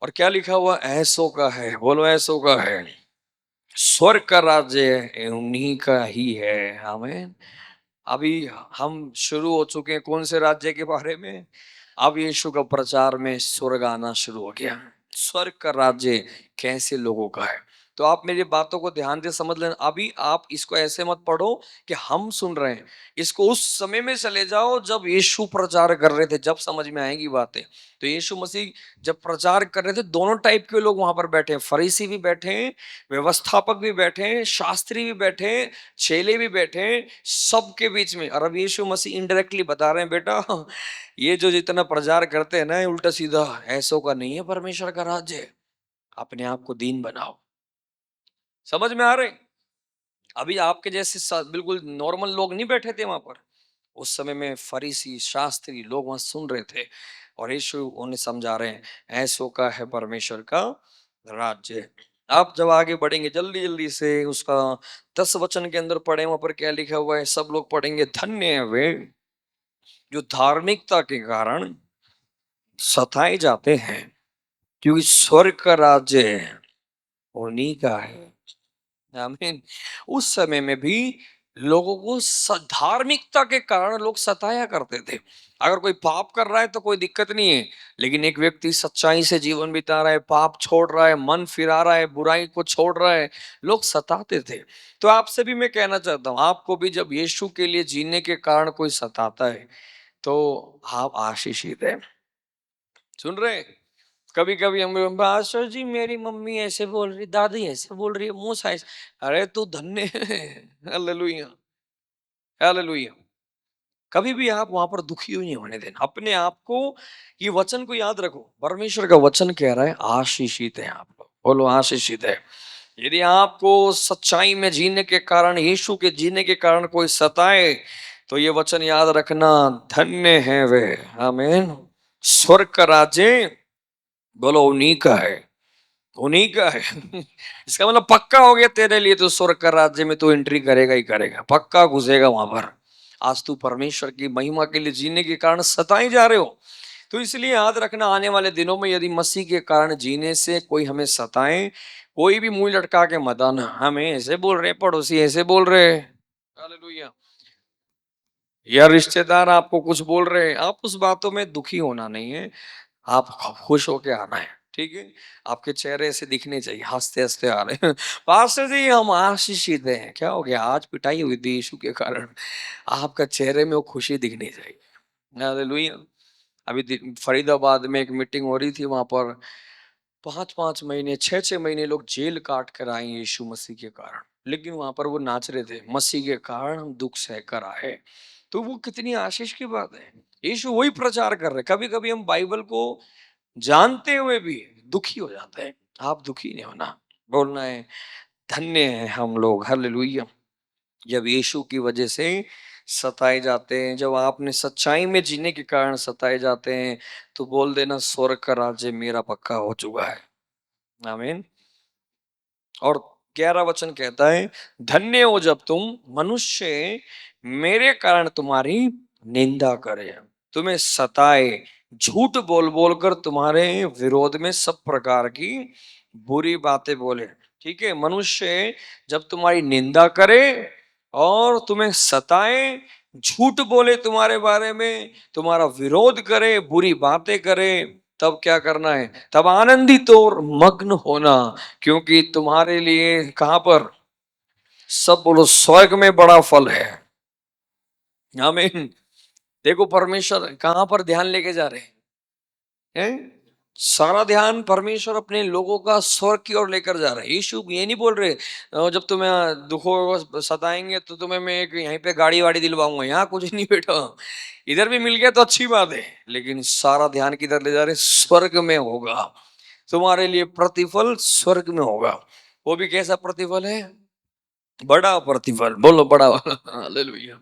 Speaker 1: और क्या लिखा हुआ? ऐसों का है, बोलो ऐसों का है स्वर्ग का राज्य उन्हीं का ही है। आमीन। अभी हम शुरू हो चुके हैं कौन से राज्य के बारे में? अब यीशु का प्रचार में स्वर्ग आना शुरू हो गया। स्वर्ग का राज्य कैसे लोगों का है? तो आप मेरी बातों को ध्यान से समझ लेना। अभी आप इसको ऐसे मत पढ़ो कि हम सुन रहे हैं, इसको उस समय में चले जाओ जब यीशु प्रचार कर रहे थे, जब समझ में आएगी बातें। तो यीशु मसीह जब प्रचार कर रहे थे, दोनों टाइप के लोग वहां पर बैठे हैं, फरीसी भी बैठे हैं, व्यवस्थापक भी बैठे हैं, शास्त्री भी बैठे हैं, चेले भी बैठे हैं, सबके बीच में। और अब यीशु मसीह इनडायरेक्टली बता रहे हैं बेटा ये जो जितना प्रचार करते हैं ना उल्टा सीधा, ऐसों का नहीं है परमेश्वर का राज्य। अपने आप को दीन बनाओ। समझ में आ रहे? अभी आपके जैसे बिल्कुल नॉर्मल लोग नहीं बैठे थे वहां पर, उस समय में फरीसी शास्त्री लोग वहां सुन रहे थे, और यीशु उन्हें समझा रहे हैं ऐसों का है परमेश्वर का राज्य। आप जब आगे बढ़ेंगे जल्दी जल्दी से, उसका 10 वचन के अंदर पढ़े, वहां पर क्या लिखा हुआ है सब लोग पढ़ेंगे। धन्य है वे जो धार्मिकता के कारण सताए जाते हैं, क्योंकि स्वर्ग का राज्य उन्हीं का है। आमीन। उस समय में भी लोगों को धार्मिकता के कारण लोग सताया करते थे। अगर कोई पाप कर रहा है तो कोई दिक्कत नहीं है, लेकिन एक व्यक्ति सच्चाई से जीवन बिता रहा है, पाप छोड़ रहा है, मन फिरा रहा है, बुराई को छोड़ रहा है, लोग सताते थे। तो आपसे भी मैं कहना चाहता हूँ, आपको भी जब यीशु के लिए जीने के कारण कोई सताता है तो आप आशीषित है। सुन रहे हैं? कभी कभी हम पास्टर जी मेरी मम्मी ऐसे बोल रही, दादी ऐसे बोल रही है, मूसा ऐसे। अरे तू धन्य है। Hallelujah, hallelujah. कभी भी आप वहां पर दुखी नहीं होने देना अपने आप को। ये वचन को याद रखो, परमेश्वर का वचन कह रहा है आशीषित है आप लोग, बोलो आशीषित है। यदि आपको सच्चाई में जीने के कारण, यीशु के जीने के कारण कोई सताए, तो ये वचन याद रखना, धन्य है वे। आमीन। स्वर्ग का राज्य बोलो उन्हीं का है। उन्हीं का है। इसका मतलब पक्का हो गया तेरे लिए, तो स्वर्ग का राज्य में तो एंट्री करेगा ही करेगा, पक्का घुसेगा वहां पर। आज तू परमेश्वर की महिमा के लिए जीने के कारण सताए जा रहे हो, तो इसलिए याद रखना, आने वाले दिनों में यदि मसीह के कारण जीने से कोई हमें सताए, कोई भी मुंह लटका के मत आना, हमें ऐसे बोल रहे, पड़ोसी ऐसे बोल रहे, हालेलुया, या रिश्तेदार आपको कुछ बोल रहे हैं, आप उस बातों में दुखी होना नहीं है, आप खुश होके आना है। ठीक है, आपके चेहरे से दिखने चाहिए, हंसते हंसते आ रहे हैं। पास्टर जी हम आशीषित हैं, क्या हो गया, आज पिटाई हुई थी यीशु के कारण, आपका चेहरे में वो खुशी दिखनी चाहिए। हालेलुया। अभी फरीदाबाद में एक मीटिंग हो रही थी, वहां पर 5-5 महीने 6-6 महीने लोग जेल काट कर आए यीशु मसीह के कारण, लेकिन वहां पर वो नाच रहे थे, मसीह के कारण हम दुख सह कर आए। तो वो कितनी आशीष की बात है, यीशु वही प्रचार कर रहे। कभी कभी हम बाइबल को जानते हुए भी दुखी हो जाते हैं, आप दुखी नहीं होना, बोलना है धन्य है हम लोग, हालेलुया, जब यीशु की वजह से सताए जाते हैं, जब आपने सच्चाई में जीने के कारण सताए जाते हैं, तो बोल देना स्वर्ग का राज्य मेरा पक्का हो चुका है। आमीन। और 11 वचन कहता है, धन्य हो जब तुम मनुष्य मेरे कारण तुम्हारी निंदा करे, तुम्हें सताए, झूठ बोल बोल कर तुम्हारे विरोध में सब प्रकार की बुरी बातें बोले। ठीक है, मनुष्य जब तुम्हारी निंदा करे और तुम्हें सताए, झूठ बोले तुम्हारे बारे में, तुम्हारा विरोध करे, बुरी बातें करे, तब क्या करना है, तब आनंदित और मग्न होना, क्योंकि तुम्हारे लिए कहां पर, सब बोलो स्वर्ग में बड़ा फल है। आमीन। देखो परमेश्वर कहां पर ध्यान लेके जा रहे हैं, सारा ध्यान परमेश्वर अपने लोगों का स्वर्ग की ओर लेकर जा रहा है। यीशु ये नहीं बोल रहे जब तुम्हें दुखों सताएंगे तो तुम्हें मैं एक यहीं पे गाड़ी वाड़ी दिलवाऊंगा, यहाँ कुछ नहीं बेटा, इधर भी मिल गया तो अच्छी बात है, लेकिन सारा ध्यान किधर ले जा रहे, स्वर्ग में होगा, तुम्हारे लिए प्रतिफल स्वर्ग में होगा। वो भी कैसा प्रतिफल है, बड़ा प्रतिफल, बोलो बड़ा वाला, हालेलुया।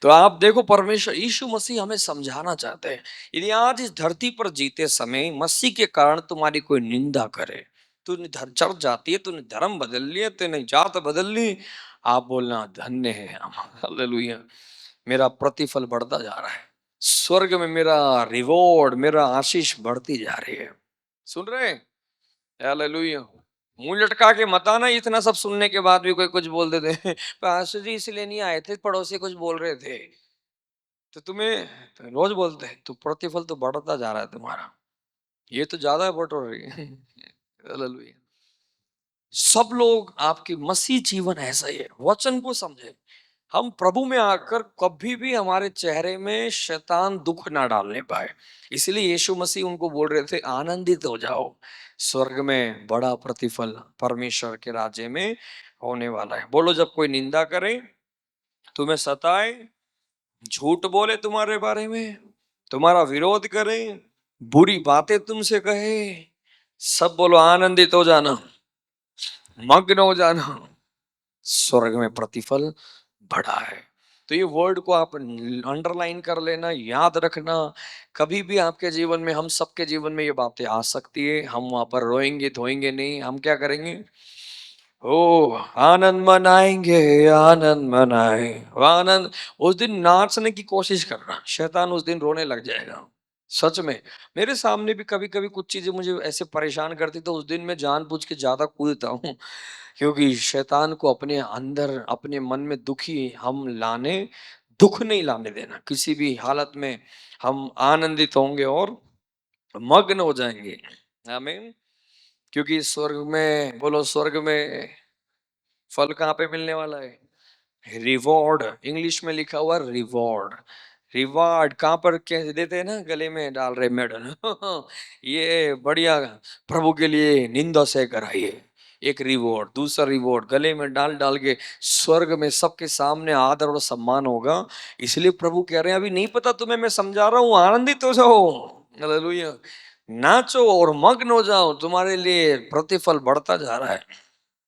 Speaker 1: तो आप देखो परमेश्वर यीशु मसीह हमें समझाना चाहते हैं, यदि आज इस धरती पर जीते समय मसीह के कारण तुम्हारी कोई निंदा करे, तूने चढ़ जाती है, तूने धर्म बदल लिया, तूने जात बदल ली, आप बोलना धन्य है हम, हालेलुया, मेरा प्रतिफल बढ़ता जा रहा है, स्वर्ग में मेरा रिवॉर्ड, मेरा आशीष बढ़ती जा रही है। सुन रहे हैं, हालेलुया। मुंह लटका के मत आना, इतना सब सुनने के बाद भी कोई कुछ बोल देते हैं, पास्टर जी इसलिए नहीं आए थे, पड़ोसी कुछ बोल रहे थे, तो तुम्हें तो रोज बोलते हैं, तो प्रतिफल तो बढ़ता जा रहा है तुम्हारा, ये तो ज्यादा बटोर रही है। हालेलुया। सब लोग आपके मसीह जीवन ऐसा ही है, वचन को समझे, हम प्रभु में आकर कभी भी हमारे चेहरे में शैतान दुख ना डालने पाए, इसलिए यीशु मसीह उनको बोल रहे थे आनंदित हो जाओ, स्वर्ग में बड़ा प्रतिफल परमेश्वर के राज्य में होने वाला है। बोलो, जब कोई निंदा करे, तुम्हें सताए, झूठ बोले तुम्हारे बारे में, तुम्हारा विरोध करे, बुरी बातें तुमसे कहे, सब बोलो आनंदित हो जाना, मग्न हो जाना, स्वर्ग में प्रतिफल बड़ा है। तो ये वर्ड को आप अंडरलाइन कर लेना, याद रखना, कभी भी आपके जीवन में, हम सबके जीवन में ये बातें आ सकती है, हम वहां पर रोएंगे धोएंगे नहीं, हम क्या करेंगे, ओ आनंद मनाएंगे, आनंद मनाए, आनंद, उस दिन नाचने की कोशिश करना, शैतान उस दिन रोने लग जाएगा। सच में, मेरे सामने भी कभी कभी कुछ चीजें मुझे ऐसे परेशान करती, तो उस दिन मैं जानबूझ के ज्यादा कूदता हूँ, क्योंकि शैतान को अपने अंदर, अपने मन में दुखी हम लाने, दुख नहीं लाने देना, किसी भी हालत में हम आनंदित होंगे और मग्न हो जाएंगे। आमीन। क्योंकि स्वर्ग में, बोलो स्वर्ग में फल कहाँ पे मिलने वाला है, रिवॉर्ड, इंग्लिश में लिखा हुआ रिवॉर्ड, रिवार्ड कहाँ पर कैसे देते हैं ना, गले में डाल रहे मेडल। ये बढ़िया, प्रभु के लिए निंदा सह कर आइए, एक रिवॉर्ड, दूसरा रिवॉर्ड गले में डाल डाल के, स्वर्ग में सबके सामने आदर और सम्मान होगा। इसलिए प्रभु कह रहे हैं अभी नहीं पता तुम्हें, मैं समझा रहा हूँ, आनंदित हो जाओ, हालेलुया, नाचो और मग्न हो जाओ, तुम्हारे लिए प्रतिफल बढ़ता जा रहा है।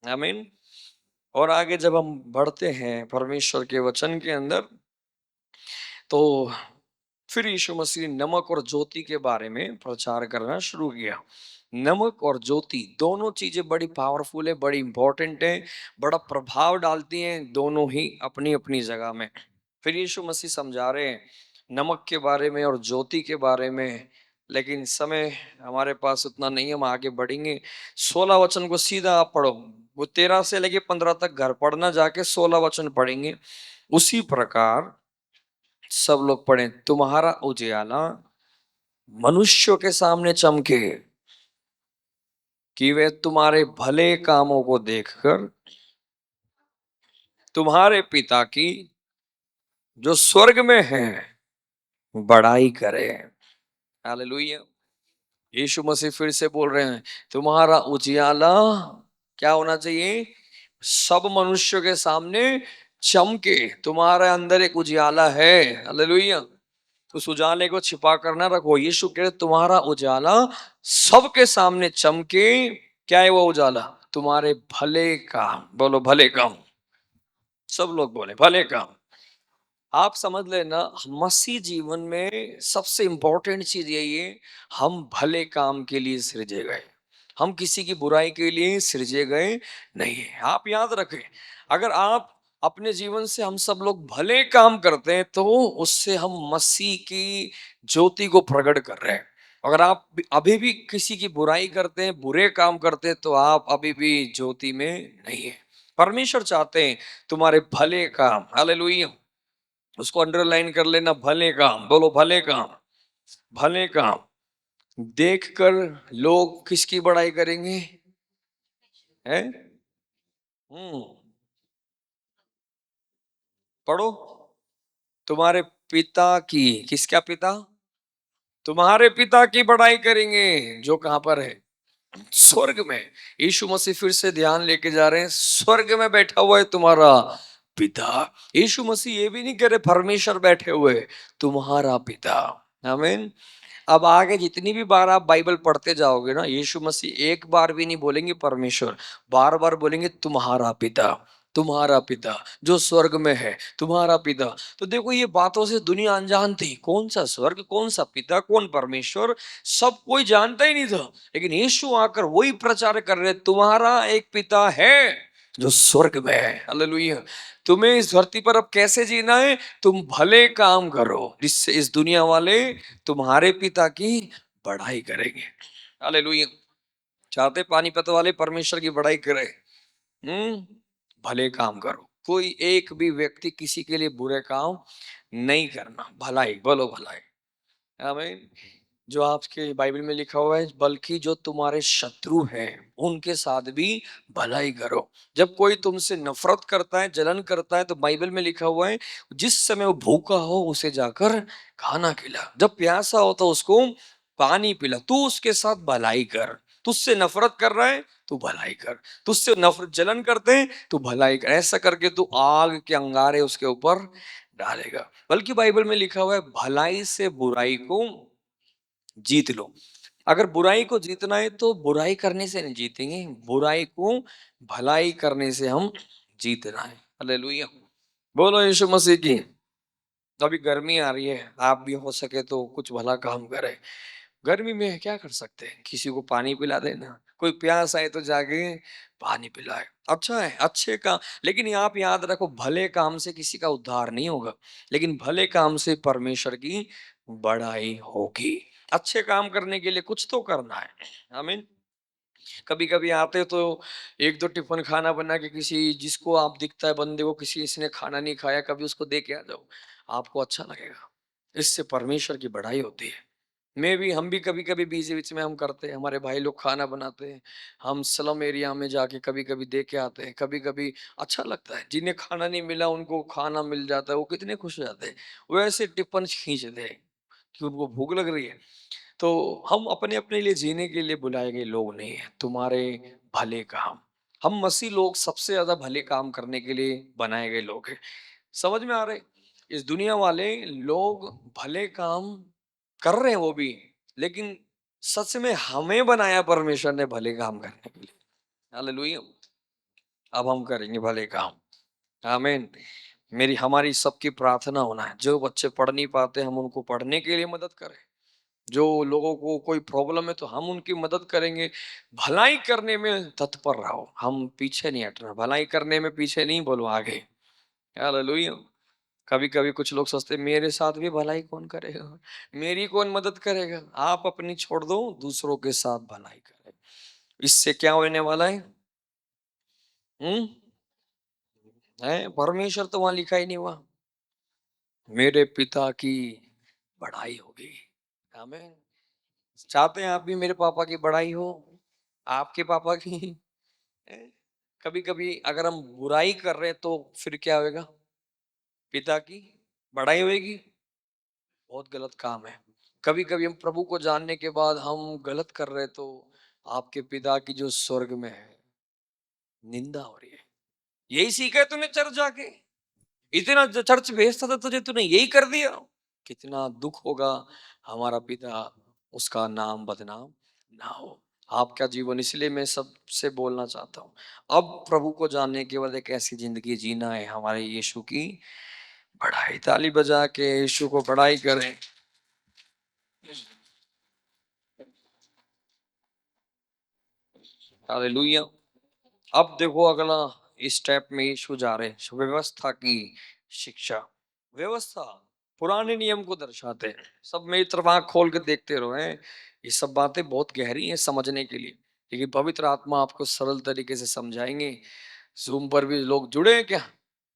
Speaker 1: आमीन। और आगे जब हम बढ़ते हैं परमेश्वर के वचन के अंदर, तो फिर यीशु मसीह ने नमक और ज्योति के बारे में प्रचार करना शुरू किया। नमक और ज्योति दोनों चीजें बड़ी पावरफुल है, बड़ी इंपॉर्टेंट है, बड़ा प्रभाव डालती हैं दोनों ही अपनी अपनी जगह में। फिर यीशु मसीह समझा रहे हैं नमक के बारे में और ज्योति के बारे में, लेकिन समय हमारे पास उतना नहीं है, हम आगे बढ़ेंगे। 16 वचन को सीधा आप पढ़ो, वो 13 से लेके 15 तक घर पढ़ना, जाके 16 वचन पढ़ेंगे। उसी प्रकार सब लोग पढ़ें, तुम्हारा उजियाला मनुष्यों के सामने चमके कि वे तुम्हारे भले कामों को देखकर तुम्हारे पिता की जो स्वर्ग में है बड़ाई करे। हालेलुया। यीशु मसीह फिर से बोल रहे हैं, तुम्हारा उजियाला क्या होना चाहिए? सब मनुष्यों के सामने चमके। तुम्हारे अंदर एक उजियाला है। हालेलुया। उस उजाले को छिपा कर ना रखो। यीशु कह रहे तुम्हारा उजाला सबके सामने चमके। क्या है वो उजाला? तुम्हारे भले काम। बोलो भले काम। सब लोग बोले भले काम। आप समझ लेना, मसीह जीवन में सबसे इंपॉर्टेंट चीज यही है, हम भले काम के लिए सृजे गए, हम किसी की बुराई के लिए सृजे गए नहीं है। आप याद रखें, अगर आप अपने जीवन से हम सब लोग भले काम करते हैं तो उससे हम मसीह की ज्योति को प्रकट कर रहे हैं। अगर आप अभी भी किसी की बुराई करते हैं, बुरे काम करते हैं, तो आप अभी भी ज्योति में नहीं है। परमेश्वर चाहते हैं तुम्हारे भले काम। हालेलुया। उसको अंडरलाइन कर लेना, भले काम। बोलो भले काम। भले काम देखकर लोग किसकी बड़ाई करेंगे? हैं? हम्म। पढ़ो, तुम्हारे पिता की। किसका पिता? तुम्हारे पिता की बड़ाई करेंगे जो कहां पर है? स्वर्ग में। यीशु मसीह फिर से ध्यान लेके जा रहे हैं, स्वर्ग में बैठा हुआ है तुम्हारा पिता। यीशु मसीह ये भी नहीं कह रहे परमेश्वर बैठे हुए, तुम्हारा पिता। आमीन। अब आगे जितनी भी बार आप बाइबल पढ़ते जाओगे ना, यीशु मसीह एक बार भी नहीं बोलेंगे परमेश्वर, बार बार बोलेंगे तुम्हारा पिता। तुम्हारा पिता जो स्वर्ग में है, तुम्हारा पिता। तो देखो, ये बातों से दुनिया अनजान थी, कौन सा स्वर्ग, कौन सा पिता, कौन परमेश्वर, सब कोई जानता ही नहीं था। लेकिन यीशु आकर वही प्रचार कर रहे, तुम्हारा एक पिता है जो स्वर्ग में है। हालेलुया। तुम्हें इस धरती पर अब कैसे जीना है? तुम भले काम करो जिससे इस दुनिया वाले तुम्हारे पिता की बड़ाई करेंगे। हालेलुया। चाहते पानीपत वाले परमेश्वर की बड़ाई करे? हम्म। भले काम करो। कोई एक भी व्यक्ति किसी के लिए बुरे काम नहीं करना, भलाई। बोलो भलाई। आमीन। जो आपके बाइबल में लिखा हुआ है, बल्कि जो तुम्हारे शत्रु हैं उनके साथ भी भलाई करो। जब कोई तुमसे नफरत करता है, जलन करता है, तो बाइबल में लिखा हुआ है जिस समय वो भूखा हो उसे जाकर खाना खिला, जब प्यासा हो तो उसको पानी पिला। तू उसके साथ भलाई कर। तुझसे नफरत कर रहा है, तू भलाई कर। तुझसे नफरत जलन करते हैं, तू भलाई कर। ऐसा करके तू आग के अंगारे उसके ऊपर डालेगा। बल्कि बाइबल में लिखा हुआ है भलाई से बुराई को जीत लो। अगर बुराई को जीतना है तो बुराई करने से नहीं जीतेंगे, बुराई को भलाई करने से हम जीतना है। हालेलुया। बोलो यीशु मसीह की। अभी गर्मी आ रही है, आप भी हो सके तो कुछ भला काम करें। गर्मी में क्या कर सकते हैं? किसी को पानी पिला देना, कोई प्यास आए तो जाके पानी पिलाए। अच्छा है, अच्छे काम। लेकिन आप याद रखो, भले काम से किसी का उद्धार नहीं होगा, लेकिन भले काम से परमेश्वर की बड़ाई होगी। अच्छे काम करने के लिए कुछ तो करना है। आमीन। कभी कभी आते तो एक दो टिफिन खाना बना के, किसी जिसको आप दिखता है बंदे को, किसी इसने खाना नहीं खाया, कभी उसको दे के आ जाओ, आपको अच्छा लगेगा। इससे परमेश्वर की बड़ाई होती है। मैं भी, हम भी कभी कभी बीच बीच में हम करते हैं, हमारे भाई लोग खाना बनाते हैं, हम स्लम एरिया में जाके कभी कभी दे के आते हैं। कभी कभी अच्छा लगता है, जिन्हें खाना नहीं मिला उनको खाना मिल जाता है, वो कितने खुश हो जाते हैं। वो ऐसे टिफिन खींचते हैं कि उनको भूख लग रही है। तो हम अपने अपने लिए जीने के लिए बुलाए गए लोग नहीं है, तुम्हारे भले काम। हम मसीह लोग सबसे ज्यादा भले काम करने के लिए बनाए गए लोग हैं। समझ में आ रहे? इस दुनिया वाले लोग भले काम कर रहे हैं वो भी, लेकिन सच में हमें बनाया परमेश्वर ने भले काम करने के लिए। हालेलुया। अब हम करेंगे भले काम। आमीन। हमारी सबकी प्रार्थना होना है, जो बच्चे पढ़ नहीं पाते हम उनको पढ़ने के लिए मदद करें, जो लोगों को कोई प्रॉब्लम है तो हम उनकी मदद करेंगे। भलाई करने में तत्पर रहो, हम पीछे नहीं हटना, भलाई करने में पीछे नहीं, बोलो आगे। हालेलुया। कभी कभी कुछ लोग सोचते हैं, मेरे साथ भी भलाई कौन करेगा, मेरी कौन मदद करेगा। आप अपनी छोड़ दो, दूसरों के साथ भलाई करें। इससे क्या होने वाला है? हम्म है परमेश्वर तो वहां लिखा ही नहीं हुआ, मेरे पिता की बढ़ाई होगी। आमीन। चाहते हैं आप भी मेरे पापा की बड़ाई हो, आपके पापा की? कभी कभी अगर हम बुराई कर रहे हैं तो फिर क्या होगा? पिता की बड़ाई होगी। बहुत गलत काम है। कभी कभी हम प्रभु को जानने के बाद हम गलत कर रहे हैं तो आपके पिता की जो स्वर्ग में है निंदा हो रही है। यही सीखा है तूने चर्च जाके, इतना चर्च भेजता था तुझे, तूने यही कर दिया। कितना दुख होगा हमारा पिता, उसका नाम बदनाम ना हो। आपका जीवन, इसलिए मैं सबसे बोलना चाहता हूँ, अब प्रभु को जानने के बाद एक ऐसी जिंदगी जीना है हमारे यीशु की बढ़ाई। ताली बजा के यीशु को बढ़ाई करें। हालेलुया। अब देखो अगला स्टेप में यीशु जा रहे हैं, व्यवस्था की शिक्षा। व्यवस्था पुराने नियम को दर्शाते हैं। सब मेरी तरफ आंख खोल के देखते रहो हैं, ये सब बातें बहुत गहरी हैं समझने के लिए, लेकिन पवित्र आत्मा आपको सरल तरीके से समझाएंगे। जूम पर भी लोग जुड़े हैं क्या?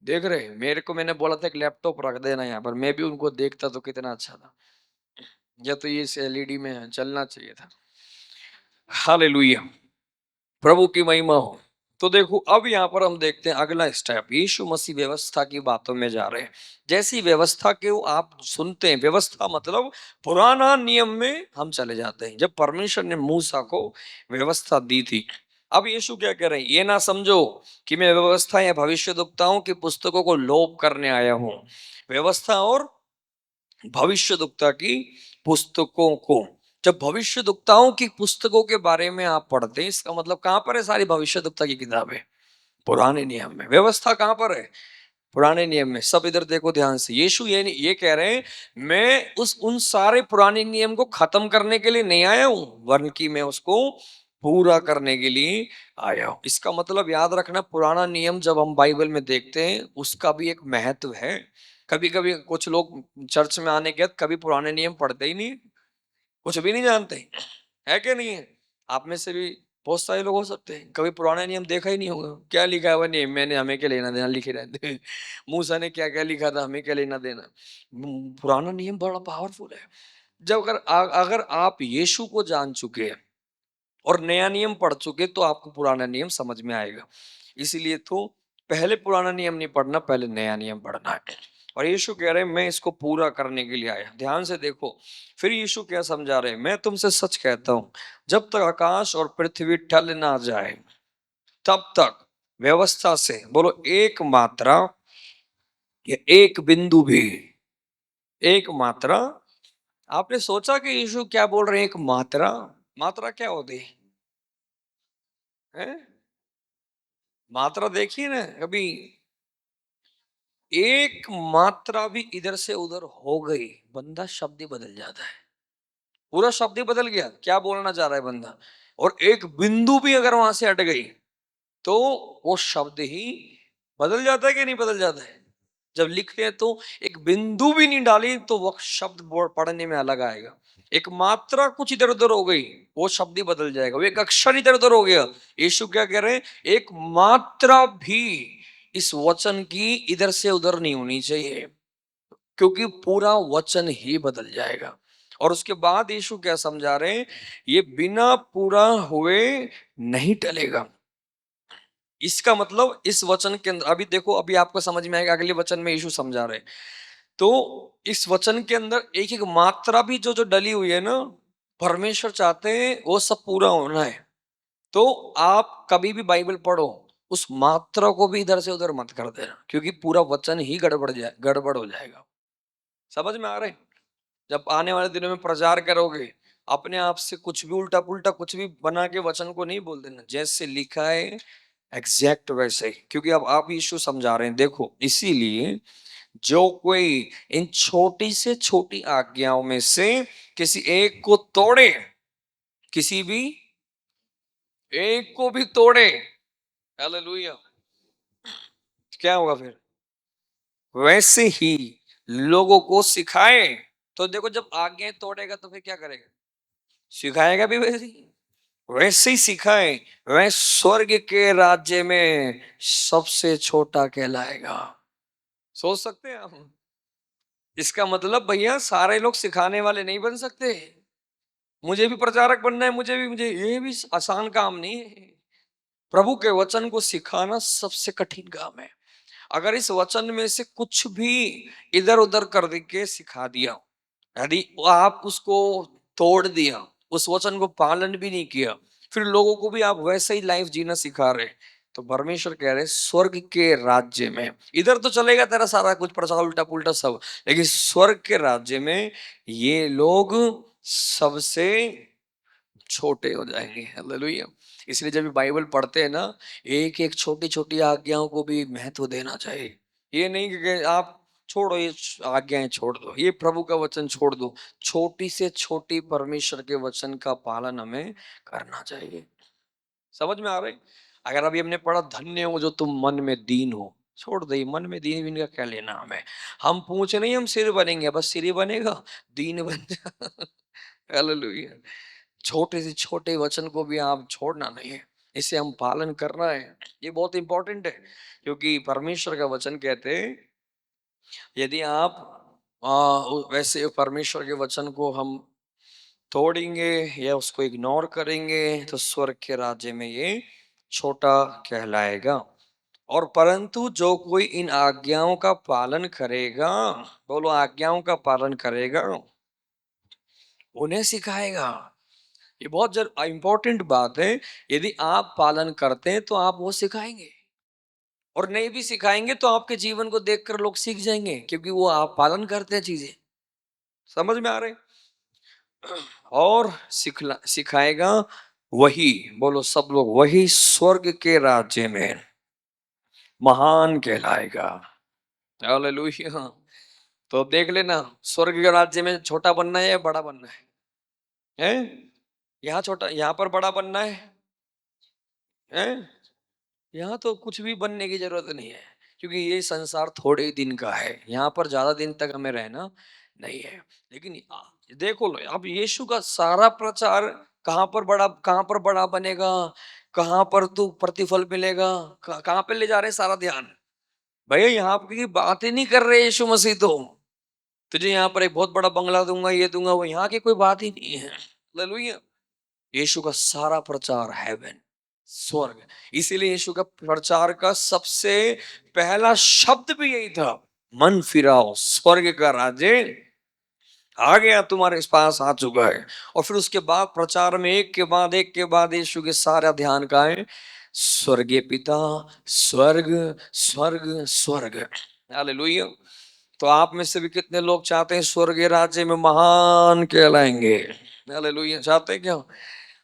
Speaker 1: देख रहे हैं मेरे को? मैंने बोला था एक लैपटॉप रख देना यहाँ पर, मैं भी उनको देखता तो कितना अच्छा था। या तो ये एलईडी में चलना चाहिए था। हालेलुया। प्रभु की महिमा हो। तो देखो अब यहाँ पर हम देखते हैं अगला स्टेप, यीशु मसीह व्यवस्था की बातों में जा रहे हैं। जैसी व्यवस्था के आप सुनते हैं, व्यवस्था मतलब पुराना नियम में हम चले जाते हैं। जब परमेश्वर ने मूसा को व्यवस्था दी थी, अब यीशु क्या कह रहे हैं, ये ना समझो कि मैं व्यवस्था या भविष्यद्वक्ताओं की पुस्तकों को लोप करने आया हूं। व्यवस्था और भविष्यद्वक्ता की पुस्तकों को, जब भविष्यद्वक्ताओं की पुस्तकों के बारे में आप पढ़ते हैं, इसका मतलब कहां पर है सारी भविष्यद्वक्ता की किताबें? पुराने नियम में। व्यवस्था कहां पर है? पुराने नियम में। सब इधर देखो ध्यान से, यीशु ये कह रहे हैं, मैं उस उन सारे पुराने नियम को खत्म करने के लिए नहीं आया हूं, वरन कि मैं उसको पूरा करने के लिए आया हूं। इसका मतलब याद रखना, पुराना नियम जब हम बाइबल में देखते हैं उसका भी एक महत्व है। कभी कभी कुछ लोग चर्च में आने के बाद कभी पुराने नियम पढ़ते ही नहीं, कुछ भी नहीं जानते, है कि नहीं है? आप में से भी बहुत सारे लोग हो सकते हैं कभी पुराना नियम देखा ही नहीं होगा। क्या लिखा हुआ नियम, मैंने हमें क्या लेना देना, लिखे रहते। मूसा ने क्या क्या लिखा था, हमें क्या लेना देना। पुराना नियम बड़ा पावरफुल है। जब अगर आप यीशु को जान चुके हैं और नया नियम पढ़ चुके तो आपको पुराना नियम समझ में आएगा। इसीलिए तो पहले पुराना नियम नहीं पढ़ना, पहले नया नियम पढ़ना है। और यीशु कह रहे हैं मैं इसको पूरा करने के लिए आया। ध्यान से देखो, फिर यीशु क्या समझा रहे हैं, मैं तुमसे सच कहता हूं, जब तक आकाश और पृथ्वी टल ना जाए तब तक व्यवस्था से, बोलो, एक मात्रा या एक बिंदु भी, एक मात्रा। आपने सोचा कि यीशु क्या बोल रहे हैं? एक मात्रा। मात्रा क्या होती है? मात्रा देखिए ना कभी, एक मात्रा भी इधर से उधर हो गई, बंदा शब्द ही बदल जाता है। पूरा शब्द ही बदल गया, क्या बोलना चाह रहा है बंदा। और एक बिंदु भी अगर वहां से हट गई तो वो शब्द ही बदल जाता है कि नहीं बदल जाता है? जब लिखते हैं तो एक बिंदु भी नहीं डाली तो वो शब्द पढ़ने में अलग आएगा। एक मात्रा कुछ इधर उधर हो गई, वो शब्द ही बदल जाएगा। वो एक अक्षर इधर उधर हो गया, यीशु क्या कह रहे हैं, एक मात्रा भी इस वचन की इधर से उधर नहीं होनी चाहिए, क्योंकि पूरा वचन ही बदल जाएगा। और उसके बाद यीशु क्या समझा रहे हैं, ये बिना पूरा हुए नहीं टलेगा। इसका मतलब इस वचन के अंदर, अभी देखो अभी आपको समझ में आएगा, अगले वचन में यीशु समझा रहे हैं। तो इस वचन के अंदर एक एक मात्रा भी जो जो डली हुई है ना, परमेश्वर चाहते हैं वो सब पूरा होना है। तो आप कभी भी बाइबल पढ़ो, उस मात्रा को भी इधर से उधर मत कर देना, क्योंकि पूरा वचन ही गड़बड़ हो जाएगा। समझ में आ रहे हैं? जब आने वाले दिनों में प्रचार करोगे, अपने आप से कुछ भी उल्टा पुल्टा कुछ भी बना के वचन को नहीं बोल देना, जैसे लिखा है एग्जैक्ट वैसे ही, क्योंकि अब आप यीशु समझा रहे हैं। देखो इसीलिए जो कोई इन छोटी से छोटी आज्ञाओं में से किसी एक को तोड़े, किसी भी एक को भी तोड़े, हालेलुया, क्या होगा फिर? वैसे ही लोगों को सिखाए। तो देखो, जब आज्ञाएं तोड़ेगा तो फिर क्या करेगा? सिखाएगा भी वैसे ही सिखाए, वह स्वर्ग के राज्य में सबसे छोटा कहलाएगा। सोच सकते हैं आप? इसका मतलब भैया सारे लोग सिखाने वाले नहीं बन सकते। मुझे भी प्रचारक बनना है, मुझे ये भी आसान काम नहीं है। प्रभु के वचन को सिखाना सबसे कठिन काम है। अगर इस वचन में से कुछ भी इधर उधर कर के सिखा दिया, यदि आप उसको तोड़ दिया, उस वचन को पालन भी नहीं किया, फिर लोगों को भी आप वैसे ही लाइफ जीना सिखा रहे, तो परमेश्वर कह रहे स्वर्ग के राज्य में, इधर तो चलेगा तेरा सारा कुछ प्रचार उल्टा पुल्टा सब, लेकिन स्वर्ग के राज्य में ये लोग सबसे छोटे हो जाएंगे। हालेलुया। इसलिए जब बाइबल पढ़ते हैं ना, एक एक छोटी छोटी आज्ञाओं को भी महत्व देना चाहिए। ये नहीं कि आप छोड़ो, ये आज्ञाएं छोड़ दो, ये प्रभु का वचन छोड़ दो। छोटी से छोटी परमेश्वर के वचन का पालन हमें करना चाहिए। समझ में आ रही? अगर अभी हमने पढ़ा धन्य हो जो तुम मन में दीन हो, छोड़ दे मन में दीन वीन का क्या लेना हमें। हम पूछ नहीं, हम सिर बनेंगे, बस सिर ही बनेगा, दीन बन जा। हालेलुया। छोटे से छोटे वचन को भी आप छोड़ना नहीं है, इसे हम पालन करना है। ये बहुत इंपॉर्टेंट है, क्योंकि परमेश्वर का वचन कहते हैं यदि आप वैसे परमेश्वर के वचन को हम तोड़ेंगे या उसको इग्नोर करेंगे तो स्वर्ग के राज्य में ये छोटा कहलाएगा। और परंतु जो कोई इन आज्ञाओं का पालन करेगा, बोलो आज्ञाओं का पालन करेगा, उन्हें सिखाएगा। ये बहुत इंपॉर्टेंट बात है। यदि आप पालन करते हैं तो आप वो सिखाएंगे, और नहीं भी सिखाएंगे तो आपके जीवन को देखकर लोग सीख जाएंगे, क्योंकि वो आप पालन करते हैं चीजें। समझ में आ रहे? और सिखाएगा वही, बोलो सब लोग, वही स्वर्ग के राज्य में महान कहलाएगा। हालेलुया। तो देख लेना, स्वर्ग के राज्य में छोटा बनना है या बड़ा बनना है? यहाँ छोटा, यहाँ पर बड़ा बनना है? यहाँ तो कुछ भी बनने की जरूरत नहीं है, क्योंकि ये संसार थोड़े ही दिन का है, यहाँ पर ज्यादा दिन तक हमें रहना नहीं है। लेकिन देखो लो, अब यीशु का सारा प्रचार कहाँ पर बड़ा बनेगा, कहाँ पर तू प्रतिफल मिलेगा, कहाँ पे ले जा रहे सारा ध्यान? भैया यहाँ की बात ही नहीं कर रहे यीशु मसीह। तो तुझे यहाँ पर एक बहुत बड़ा बंगला दूंगा, ये दूंगा, वो यहाँ की कोई बात ही नहीं है। हालेलुया। यीशु का सारा प्रचार हेवन, स्वर्ग। इसीलिए यीशु का प्रचार का सबसे पहला शब्द भी यही था, मन फिराओ, स्वर्ग का राज्य आ गया, तुम्हारे पास आ चुका है। और फिर उसके बाद प्रचार में एक के बाद यीशु के सारा ध्यान का है स्वर्गीय पिता, स्वर्ग, स्वर्ग, स्वर्ग। हालेलुया। तो आप में से भी कितने लोग चाहते हैं स्वर्गीय राज्य में महान कहलाएंगे? हालेलुया। चाहते हैं क्या?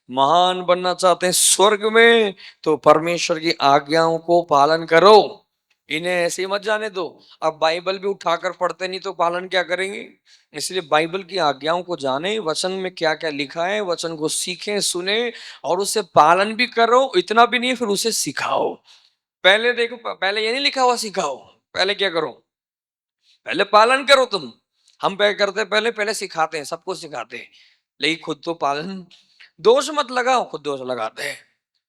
Speaker 1: महान बनना चाहते हैं स्वर्ग में? तो परमेश्वर की आज्ञाओं को पालन करो, इन्हें ऐसे ही मत जाने दो। अब बाइबल भी उठाकर पढ़ते नहीं तो पालन क्या करेंगे? इसलिए बाइबल की आज्ञाओं को जाने, वचन में क्या क्या लिखा है, वचन को सीखें, सुने और उसे पालन भी करो। इतना भी नहीं, फिर उसे सिखाओ। पहले देखो, पहले ये नहीं लिखा हुआ सिखाओ, पहले क्या करो? पहले पालन करो तुम। हम क्या करते हैं? पहले पहले सिखाते हैं, सबको सिखाते हैं, लेकिन खुद तो पालन। दोष मत लगाओ, खुद दोष लगाते हैं।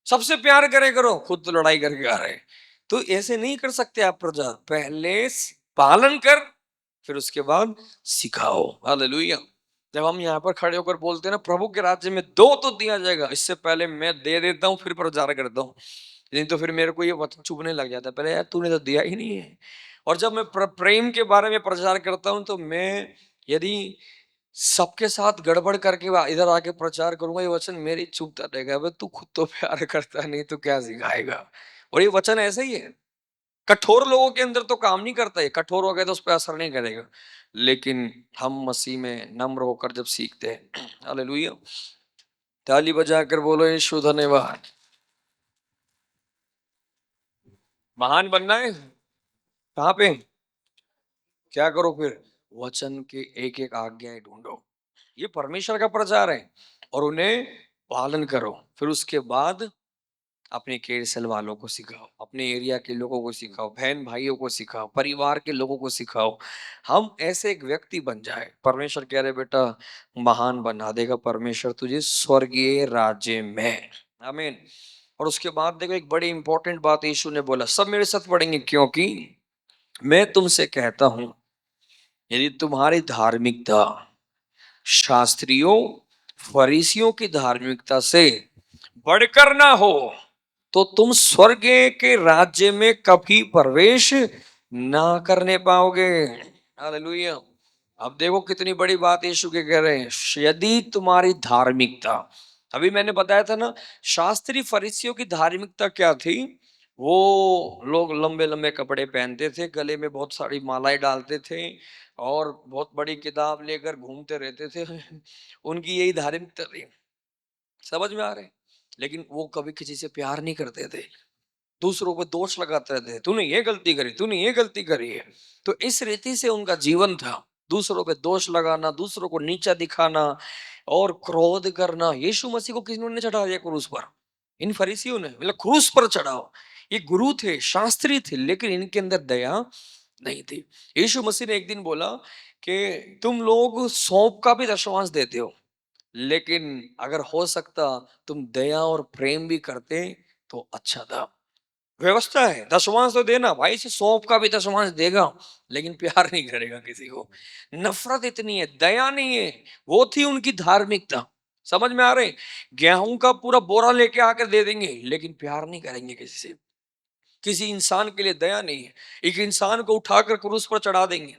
Speaker 1: सबसे प्यार करे करो, खुद तो लड़ाई करके आ रहे हैं। तो ऐसे नहीं कर सकते आप प्रजा। पहले पालन कर, फिर उसके बाद सिखाओ। हालेलुया। जब हम यहाँ पर खड़े होकर बोलते हैं ना प्रभु के राज्य में दो तो दिया जाएगा, इससे पहले मैं दे देता हूँ फिर प्रचार करता हूँ, नहीं तो फिर मेरे को ये वचन चुभने लग जाता है, पहले यार तूने तो दिया ही नहीं है। और जब मैं प्रेम के बारे में प्रचार करता हूँ तो मैं यदि सबके साथ गड़बड़ करके इधर आके प्रचार करूंगा, ये वचन मेरी चुभता रहेगा। अबे तू खुद तो प्यार करता नहीं तो क्या सिखाएगा? और ये वचन ऐसा ही है, कठोर लोगों के अंदर तो काम नहीं करता है, कठोर हो गए तो उस पर असर नहीं करेगा। लेकिन हम मसीह में नम्र होकर जब सीखते हैं, हालेलुया, ताली बजाकर बोलो यीशु धन्यवाद। महान बनना है कहाँ पे? क्या करो फिर? वचन के एक एक आज्ञाएं ढूंढो। ये परमेश्वर का प्रचार है और उन्हें पालन करो। फिर उसके बाद अपने केरसल वालों को सिखाओ, अपने एरिया के लोगों को सिखाओ, बहन भाइयों को सिखाओ, परिवार के लोगों को सिखाओ। हम ऐसे एक व्यक्ति बन जाए, परमेश्वर कह रहे बेटा महान बना देगा परमेश्वर तुझे स्वर्गीय राज्य में। आमीन। और उसके बाद देखो एक बड़ी इंपॉर्टेंट बात यीशु ने बोला, सब मेरे साथ पढ़ेंगे, क्योंकि मैं तुमसे कहता हूं यदि तुम्हारी धार्मिकता शास्त्रियों फरीसियों की धार्मिकता से बढ़कर ना हो तो तुम स्वर्ग के राज्य में कभी प्रवेश ना करने पाओगे। हालेलुया। अब देखो कितनी बड़ी बात यीशु के कह रहे हैं, यदि तुम्हारी धार्मिकता, अभी मैंने बताया था ना, शास्त्री फरीसियों की धार्मिकता क्या थी? वो लोग लंबे लंबे कपड़े पहनते थे, गले में बहुत सारी मालाएं डालते थे और बहुत बड़ी किताब लेकर घूमते रहते थे उनकी यही धार्मिकता थी। समझ में आ रहे? लेकिन वो कभी किसी से प्यार नहीं करते थे, दूसरों पे दोष लगाते रहते थे, तूने ये गलती करी, तूने ये गलती करी है। तो इस रीति से उनका जीवन था, दूसरों पे दोष लगाना, दूसरों को नीचा दिखाना और क्रोध करना। यीशु मसीह को किन्होंने चढ़ा दिया क्रूस पर? इन फरीसियों ने, मतलब क्रूस पर चढ़ाओ। ये गुरु थे, शास्त्री थे, लेकिन इनके अंदर दया नहीं थी। यीशु मसीह ने एक दिन बोला कि तुम लोग सौंप का भी दशमांश देते हो, लेकिन अगर हो सकता तुम दया और प्रेम भी करते तो अच्छा था। व्यवस्था है, दशमांश तो देना भाई, से सौंप का भी दशमांश देगा, लेकिन प्यार नहीं करेगा किसी को। नफरत इतनी है, दया नहीं है। वो थी उनकी धार्मिकता। समझ में आ रहे? गेहूं का पूरा बोरा लेके आकर दे देंगे, लेकिन प्यार नहीं करेंगे किसी से। किसी इंसान के लिए दया नहीं है। एक इंसान को उठाकर क्रूस पर चढ़ा देंगे,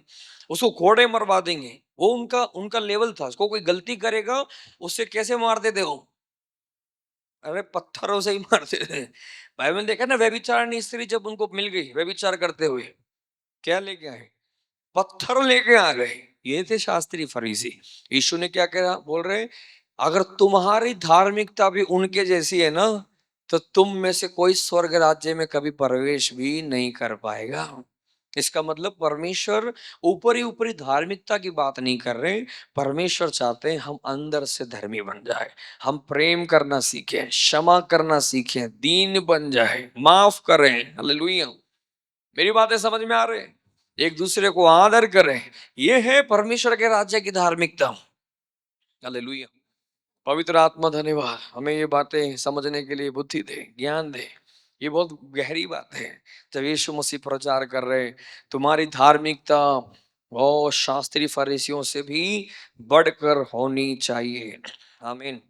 Speaker 1: उसको घोड़े मरवा देंगे। वो उनका उनका लेवल था। उसको कोई गलती करेगा, उससे कैसे मारते थे वो? अरे पत्थरों से ही मारते थे। बाइबल में देखा ना, व्यभिचारिणी स्त्री जब उनको मिल गई व्यभिचार करते हुए, क्या लेके आए? पत्थर लेके आ गए। ये थे शास्त्री फरीसी। यीशु ने क्या कहा? बोल रहे अगर तुम्हारी धार्मिकता भी उनके जैसी है ना, तो तुम में से कोई स्वर्ग राज्य में कभी प्रवेश भी नहीं कर पाएगा। इसका मतलब परमेश्वर ऊपरी ऊपरी धार्मिकता की बात नहीं कर रहे। परमेश्वर चाहते हैं हम अंदर से धर्मी बन जाए, हम प्रेम करना सीखें, क्षमा करना सीखें, दीन बन जाए, माफ करें। हालेलुया। मेरी बातें समझ में आ रहे हैं? एक दूसरे को आदर करें। ये है परमेश्वर के राज्य की धार्मिकता। हालेलुया। पवित्र आत्मा धन्यवाद, हमें ये बातें समझने के लिए बुद्धि दे, ज्ञान दे। ये बहुत गहरी बात है। जब यीशु मसीह प्रचार कर रहे तुम्हारी धार्मिकता और शास्त्री फरीसियों से भी बढ़कर होनी चाहिए। आमीन।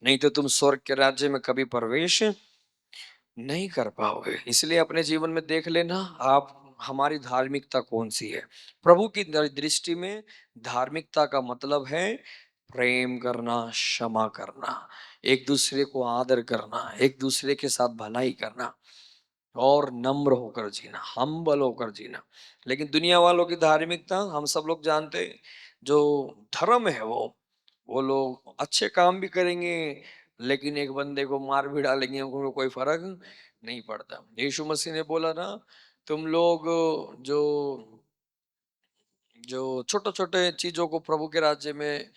Speaker 1: नहीं तो तुम स्वर्ग के राज्य में कभी प्रवेश नहीं कर पाओगे। इसलिए अपने जीवन में देख लेना आप, हमारी धार्मिकता कौन सी है। प्रभु की दृष्टि में धार्मिकता का मतलब है प्रेम करना, क्षमा करना, एक दूसरे को आदर करना, एक दूसरे के साथ भलाई करना और नम्र होकर जीना, हम्बल होकर जीना। लेकिन दुनिया वालों की धार्मिकता हम सब लोग जानते हैं। जो धर्म है वो लोग अच्छे काम भी करेंगे, लेकिन एक बंदे को मार भी डालेंगे, उनको कोई फर्क नहीं पड़ता। यीशु मसीह ने बोला ना, तुम लोग जो जो छोटे छोटे चीजों को प्रभु के राज्य में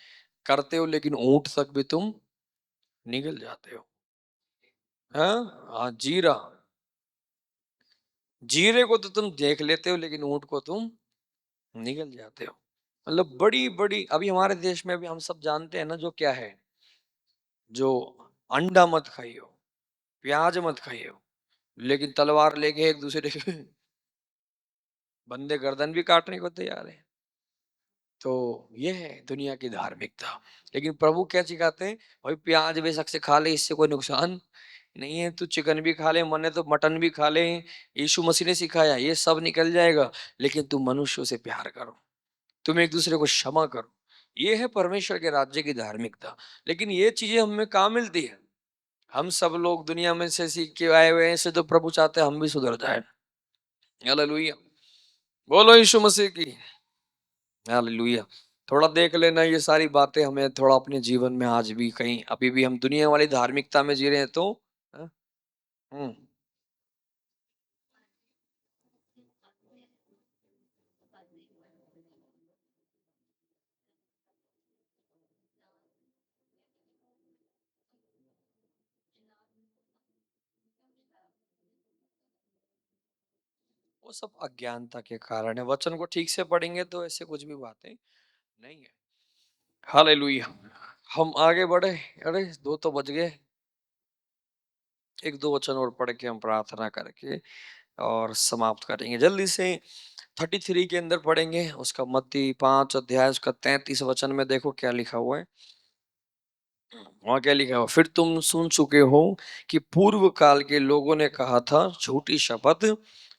Speaker 1: करते हो, लेकिन ऊंट तक भी तुम निगल जाते हो। हाँ हाँ, जीरा, जीरे को तो तुम देख लेते हो, लेकिन ऊंट को तुम निगल जाते हो। मतलब बड़ी बड़ी, अभी हमारे देश में भी हम सब जानते हैं ना, जो क्या है, जो अंडा मत खाइयो, प्याज मत खाइयो, लेकिन तलवार लेके एक दूसरे के बंदे गर्दन भी काटने को तैयार है। तो ये है दुनिया की धार्मिकता। लेकिन प्रभु क्या सिखाते हैं? भाई प्याज बेशक से खा ले, इससे कोई नुकसान नहीं है। तू चिकन भी खा ले, मन है तो मटन भी खा ले, यीशु मसीह ने सिखाया, ये सब निकल जाएगा। लेकिन तू मनुष्यों से प्यार करो, तुम एक दूसरे को क्षमा करो। ये है परमेश्वर के राज्य की धार्मिकता। लेकिन ये चीजें हमें कहाँ मिलती है? हम सब लोग दुनिया में से सीख के आए हुए हैं, ऐसे तो प्रभु चाहते हैं हम भी सुधर जाए। हालेलुया। बोलो यीशु मसीह की। हालेलुया। थोड़ा देख लेना ये सारी बातें, हमें थोड़ा अपने जीवन में आज भी कहीं अभी भी हम दुनिया वाली धार्मिकता में जी रहे हैं तो। हाँ? हम्म। वो सब अज्ञानता के कारण है। वचन को ठीक से पढ़ेंगे तो ऐसे कुछ भी बातें नहीं है। हालेलुया। हम आगे बढ़े। अरे 2 तो बज गए। 1-2 वचन और पढ़ के हम प्रार्थना करके और समाप्त करेंगे जल्दी से। 33 के अंदर पढ़ेंगे उसका, मत्ती 5 अध्याय उसका 33 वचन में देखो क्या लिखा हुआ है। वहां क्या लिखा हुआ, फिर तुम सुन चुके हो कि पूर्व काल के लोगों ने कहा था झूठी शपथ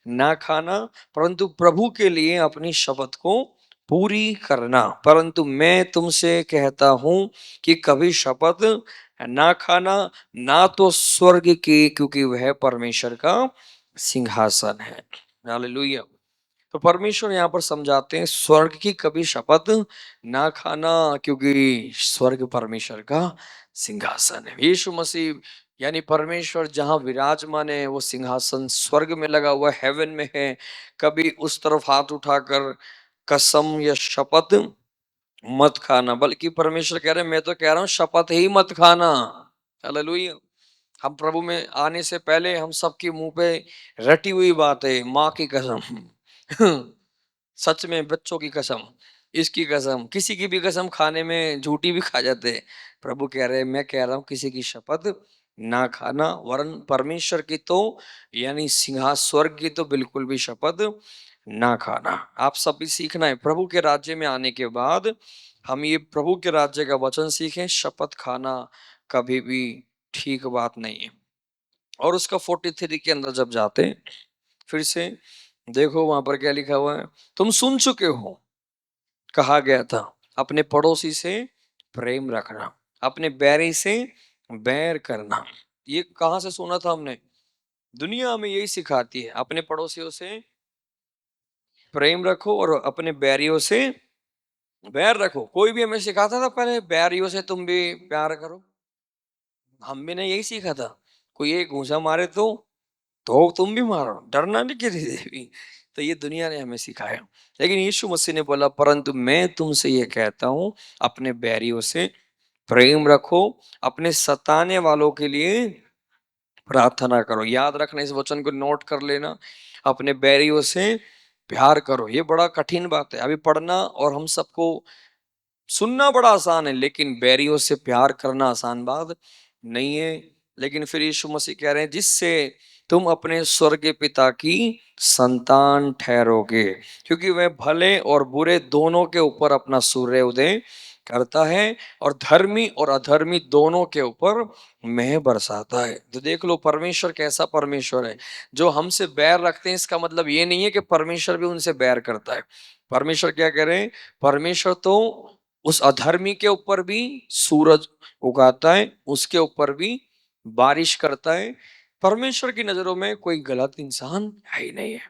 Speaker 1: ना खाना, परंतु प्रभु के लिए अपनी शपथ को पूरी करना। परंतु मैं तुमसे कहता हूं कि कभी शपथ ना खाना, ना तो स्वर्ग की, क्योंकि वह परमेश्वर का सिंहासन है। हालेलुया। तो परमेश्वर यहाँ पर समझाते हैं स्वर्ग की कभी शपथ ना खाना, क्योंकि स्वर्ग परमेश्वर का सिंहासन है। यीशु मसीह यानी परमेश्वर जहाँ विराजमान है वो सिंहासन स्वर्ग में लगा हुआ है, हेवन में है। कभी उस तरफ हाथ उठाकर कसम या शपथ मत खाना, बल्कि परमेश्वर कह रहे हैं मैं तो कह रहा हूँ शपथ ही मत खाना। हालेलुया। हम प्रभु में आने से पहले हम सबके मुंह पे रटी हुई बात है, माँ की कसम सच में बच्चों की कसम, इसकी कसम, किसी की भी कसम खाने में झूठी भी खा जाते हैं। प्रभु कह रहे हैं मैं कह रहा हूं किसी की शपथ ना खाना, वरन परमेश्वर की तो यानी सिंहा स्वर्ग की तो बिल्कुल भी शपथ ना खाना। आप सब भी सीखना है प्रभु के राज्य में आने के बाद। हम ये प्रभु के राज्य का वचन सीखें, शपथ खाना कभी भी ठीक बात नहीं है। और उसका 43 के अंदर जब जाते फिर से देखो वहां पर क्या लिखा हुआ है, तुम सुन चुके हो कहा गया था अपने पड़ोसी से प्रेम रखना, अपने बैरी से बैर करना। ये कहाँ से सुना था हमने? दुनिया हमें यही सिखाती है, अपने पड़ोसियों से प्रेम रखो और अपने बैरियों से बैर रखो। कोई भी हमें सिखाता था पहले बैरियों से तुम भी प्यार करो? हम भी ने यही सीखा था। कोई एक घूंसा मारे तो तुम भी मारो, डरना नहीं किसी से भी। तो ये दुनिया ने हमें सिखाया। लेकिन यीशु मसीह ने बोला परंतु मैं तुमसे ये कहता हूं अपने बैरियों से प्रेम रखो, अपने सताने वालों के लिए प्रार्थना करो। याद रखना, इस वचन को नोट कर लेना, अपने बैरियों से प्यार करो। ये बड़ा कठिन बात है अभी पढ़ना, और हम सबको सुनना बड़ा आसान है, लेकिन बैरियों से प्यार करना आसान बात नहीं है। लेकिन फिर यीशु मसीह कह रहे हैं जिससे तुम अपने स्वर्गीय पिता की संतान ठहरोगे, क्योंकि वह भले और बुरे दोनों के ऊपर अपना सूर्य उदय करता है और धर्मी और अधर्मी दोनों के ऊपर मेंह बरसाता है। तो देख लो परमेश्वर कैसा परमेश्वर है। जो हमसे बैर रखते हैं इसका मतलब ये नहीं है कि परमेश्वर भी उनसे बैर करता है। परमेश्वर क्या कह रहे हैं, परमेश्वर तो उस अधर्मी के ऊपर भी सूरज उगाता है, उसके ऊपर भी बारिश करता है। परमेश्वर की नजरों में कोई गलत इंसान है ही नहीं है।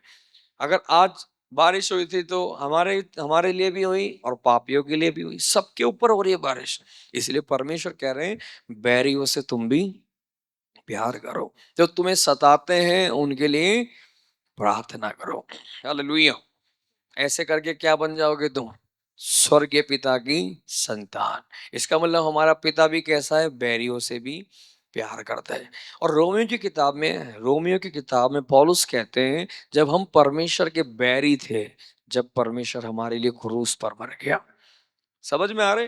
Speaker 1: अगर आज बारिश हुई थी तो हमारे हमारे लिए भी हुई और पापियों के लिए भी हुई, सबके ऊपर हो रही है बारिश। इसलिए परमेश्वर कह रहे हैं बैरियों से तुम भी प्यार करो, जो तुम्हें सताते हैं उनके लिए प्रार्थना करो। हालेलुया। ऐसे करके क्या बन जाओगे तुम? स्वर्गीय पिता की संतान। इसका मतलब हमारा पिता भी कैसा है? बैरियों से भी प्यार करता है। और रोमियो की किताब में पौलुस कहते हैं जब हम परमेश्वर के बैरी थे, जब परमेश्वर हमारे लिए क्रूस पर मर गया। समझ में आ रहे?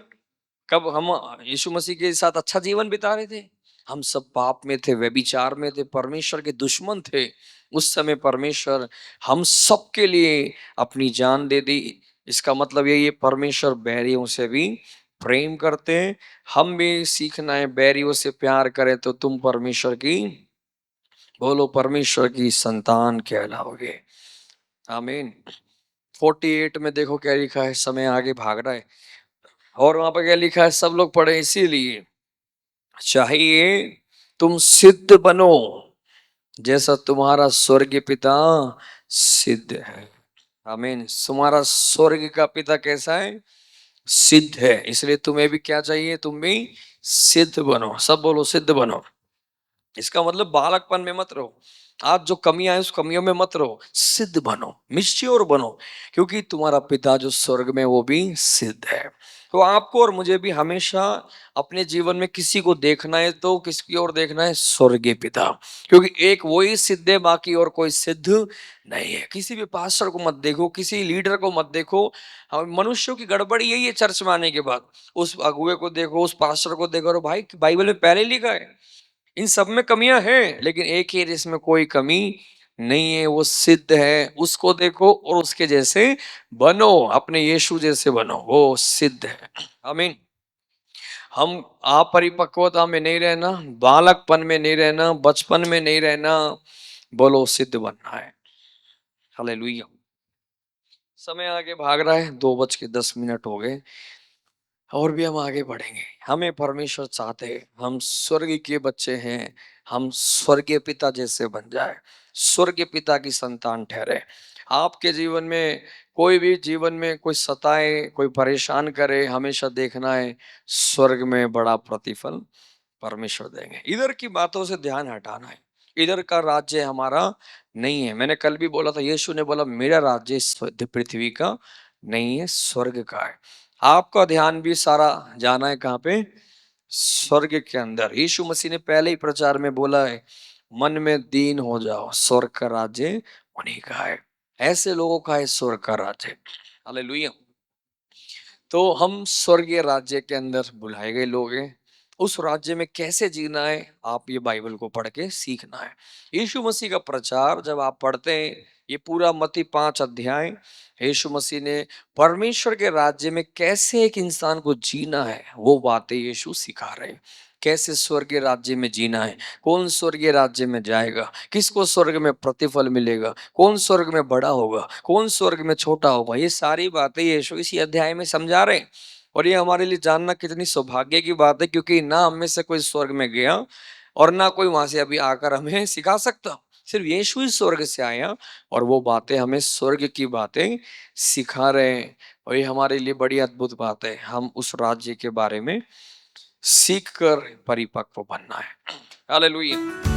Speaker 1: कब हम यीशु मसीह के साथ अच्छा जीवन बिता रहे थे, हम सब पाप में थे, व्यभिचार में थे, परमेश्वर के दुश्मन थे। उस समय परमेश्वर हम सब के लिए अपनी जान दे दी। इसका मतलब यही है परमेश्वर बैरियों से भी प्रेम करते हैं। हम भी सीखना है बैरियों से प्यार करें तो तुम परमेश्वर की, बोलो परमेश्वर की संतान कहलाओगे। आमीन। 48 में देखो क्या लिखा है, समय आगे भाग रहा है। और वहां पर क्या लिखा है, सब लोग पढ़े, इसीलिए चाहिए तुम सिद्ध बनो जैसा तुम्हारा स्वर्गीय पिता सिद्ध है। आमीन। तुम्हारा स्वर्ग का पिता कैसा है? सिद्ध है। इसलिए तुम्हें भी क्या चाहिए, तुम भी सिद्ध बनो। सब बोलो सिद्ध बनो। इसका मतलब बालकपन में मत रहो, आज जो कमियां है उस कमियों में मत रहो, सिद्ध बनो, मिश्योर बनो, क्योंकि तुम्हारा पिता जो स्वर्ग में वो भी सिद्ध है। तो आपको और मुझे भी हमेशा अपने जीवन में किसी को देखना है तो किसकी ओर देखना है? स्वर्गीय पिता। क्योंकि एक वही सिद्ध है, बाकी और कोई सिद्ध नहीं है। किसी भी पास्टर को मत देखो, किसी लीडर को मत देखो। मनुष्यों की गड़बड़ी यही है चर्च में आने के बाद। उस अगुए को देखो, उस पास्टर को देखो, और भाई बाइबल में पहले ही लिखा है इन सब में कमियां हैं, लेकिन एक ही है जिसमें कोई कमी नहीं है, वो सिद्ध है। उसको देखो और उसके जैसे बनो, अपने यीशु जैसे बनो, वो सिद्ध है। आमीन। हम अपरिपक्वता में नहीं रहना, बालकपन में नहीं रहना, बचपन में नहीं रहना, बोलो सिद्ध बनना है। हालेलुया। समय आगे भाग रहा है, 2:10 हो गए, और भी हम आगे बढ़ेंगे। हमें परमेश्वर चाहते हैं, हम स्वर्ग के बच्चे हैं, हम स्वर्गीय पिता जैसे बन जाए, स्वर्गीय पिता की संतान ठहरे। आपके जीवन में कोई भी जीवन में कोई सताए, कोई परेशान करे, हमेशा देखना है स्वर्ग में बड़ा प्रतिफल परमेश्वर देंगे। इधर की बातों से ध्यान हटाना है, इधर का राज्य हमारा नहीं है। मैंने कल भी बोला था, यीशु ने बोला मेरा राज्य इस पृथ्वी का नहीं है, स्वर्ग का है। आपका ध्यान भी सारा जाना है कहाँ पे? स्वर्ग के अंदर। यीशु मसीह ने पहले ही प्रचार में बोला है, मन में दीन हो जाओ, स्वर्ग का राज्य उन्हीं का है। ऐसे लोगों का है स्वर्ग का राज्य। हालेलुया। तो हम स्वर्गीय राज्य के अंदर बुलाए गए लोग हैं। उस राज्य में कैसे जीना है, आप ये बाइबल को पढ़ के सीखना है। यीशु मसीह का प्रचार जब आप पढ़ते हैं, ये पूरा मत्ती 5 अध्याय, यीशु मसीह ने परमेश्वर के राज्य में कैसे एक इंसान को जीना है, वो बातें यीशु सिखा रहे हैं। कैसे स्वर्गीय राज्य में जीना है, कौन स्वर्गीय राज्य में जाएगा, किसको स्वर्ग में प्रतिफल मिलेगा, कौन स्वर्ग में बड़ा होगा, कौन स्वर्ग में छोटा होगा, ये सारी बातें यीशु इसी अध्याय में समझा रहे हैं। और ये हमारे लिए जानना कितनी सौभाग्य की बात है, क्योंकि ना हम में से कोई स्वर्ग में गया और ना कोई वहां से अभी आकर हमें सिखा सकता। सिर्फ यीशु ही स्वर्ग से आया और वो बातें हमें स्वर्ग की बातें सिखा रहे हैं। और ये हमारे लिए बड़ी अद्भुत बात है, हम उस राज्य के बारे में सीख कर परिपक्व बनना है। हालेलुया।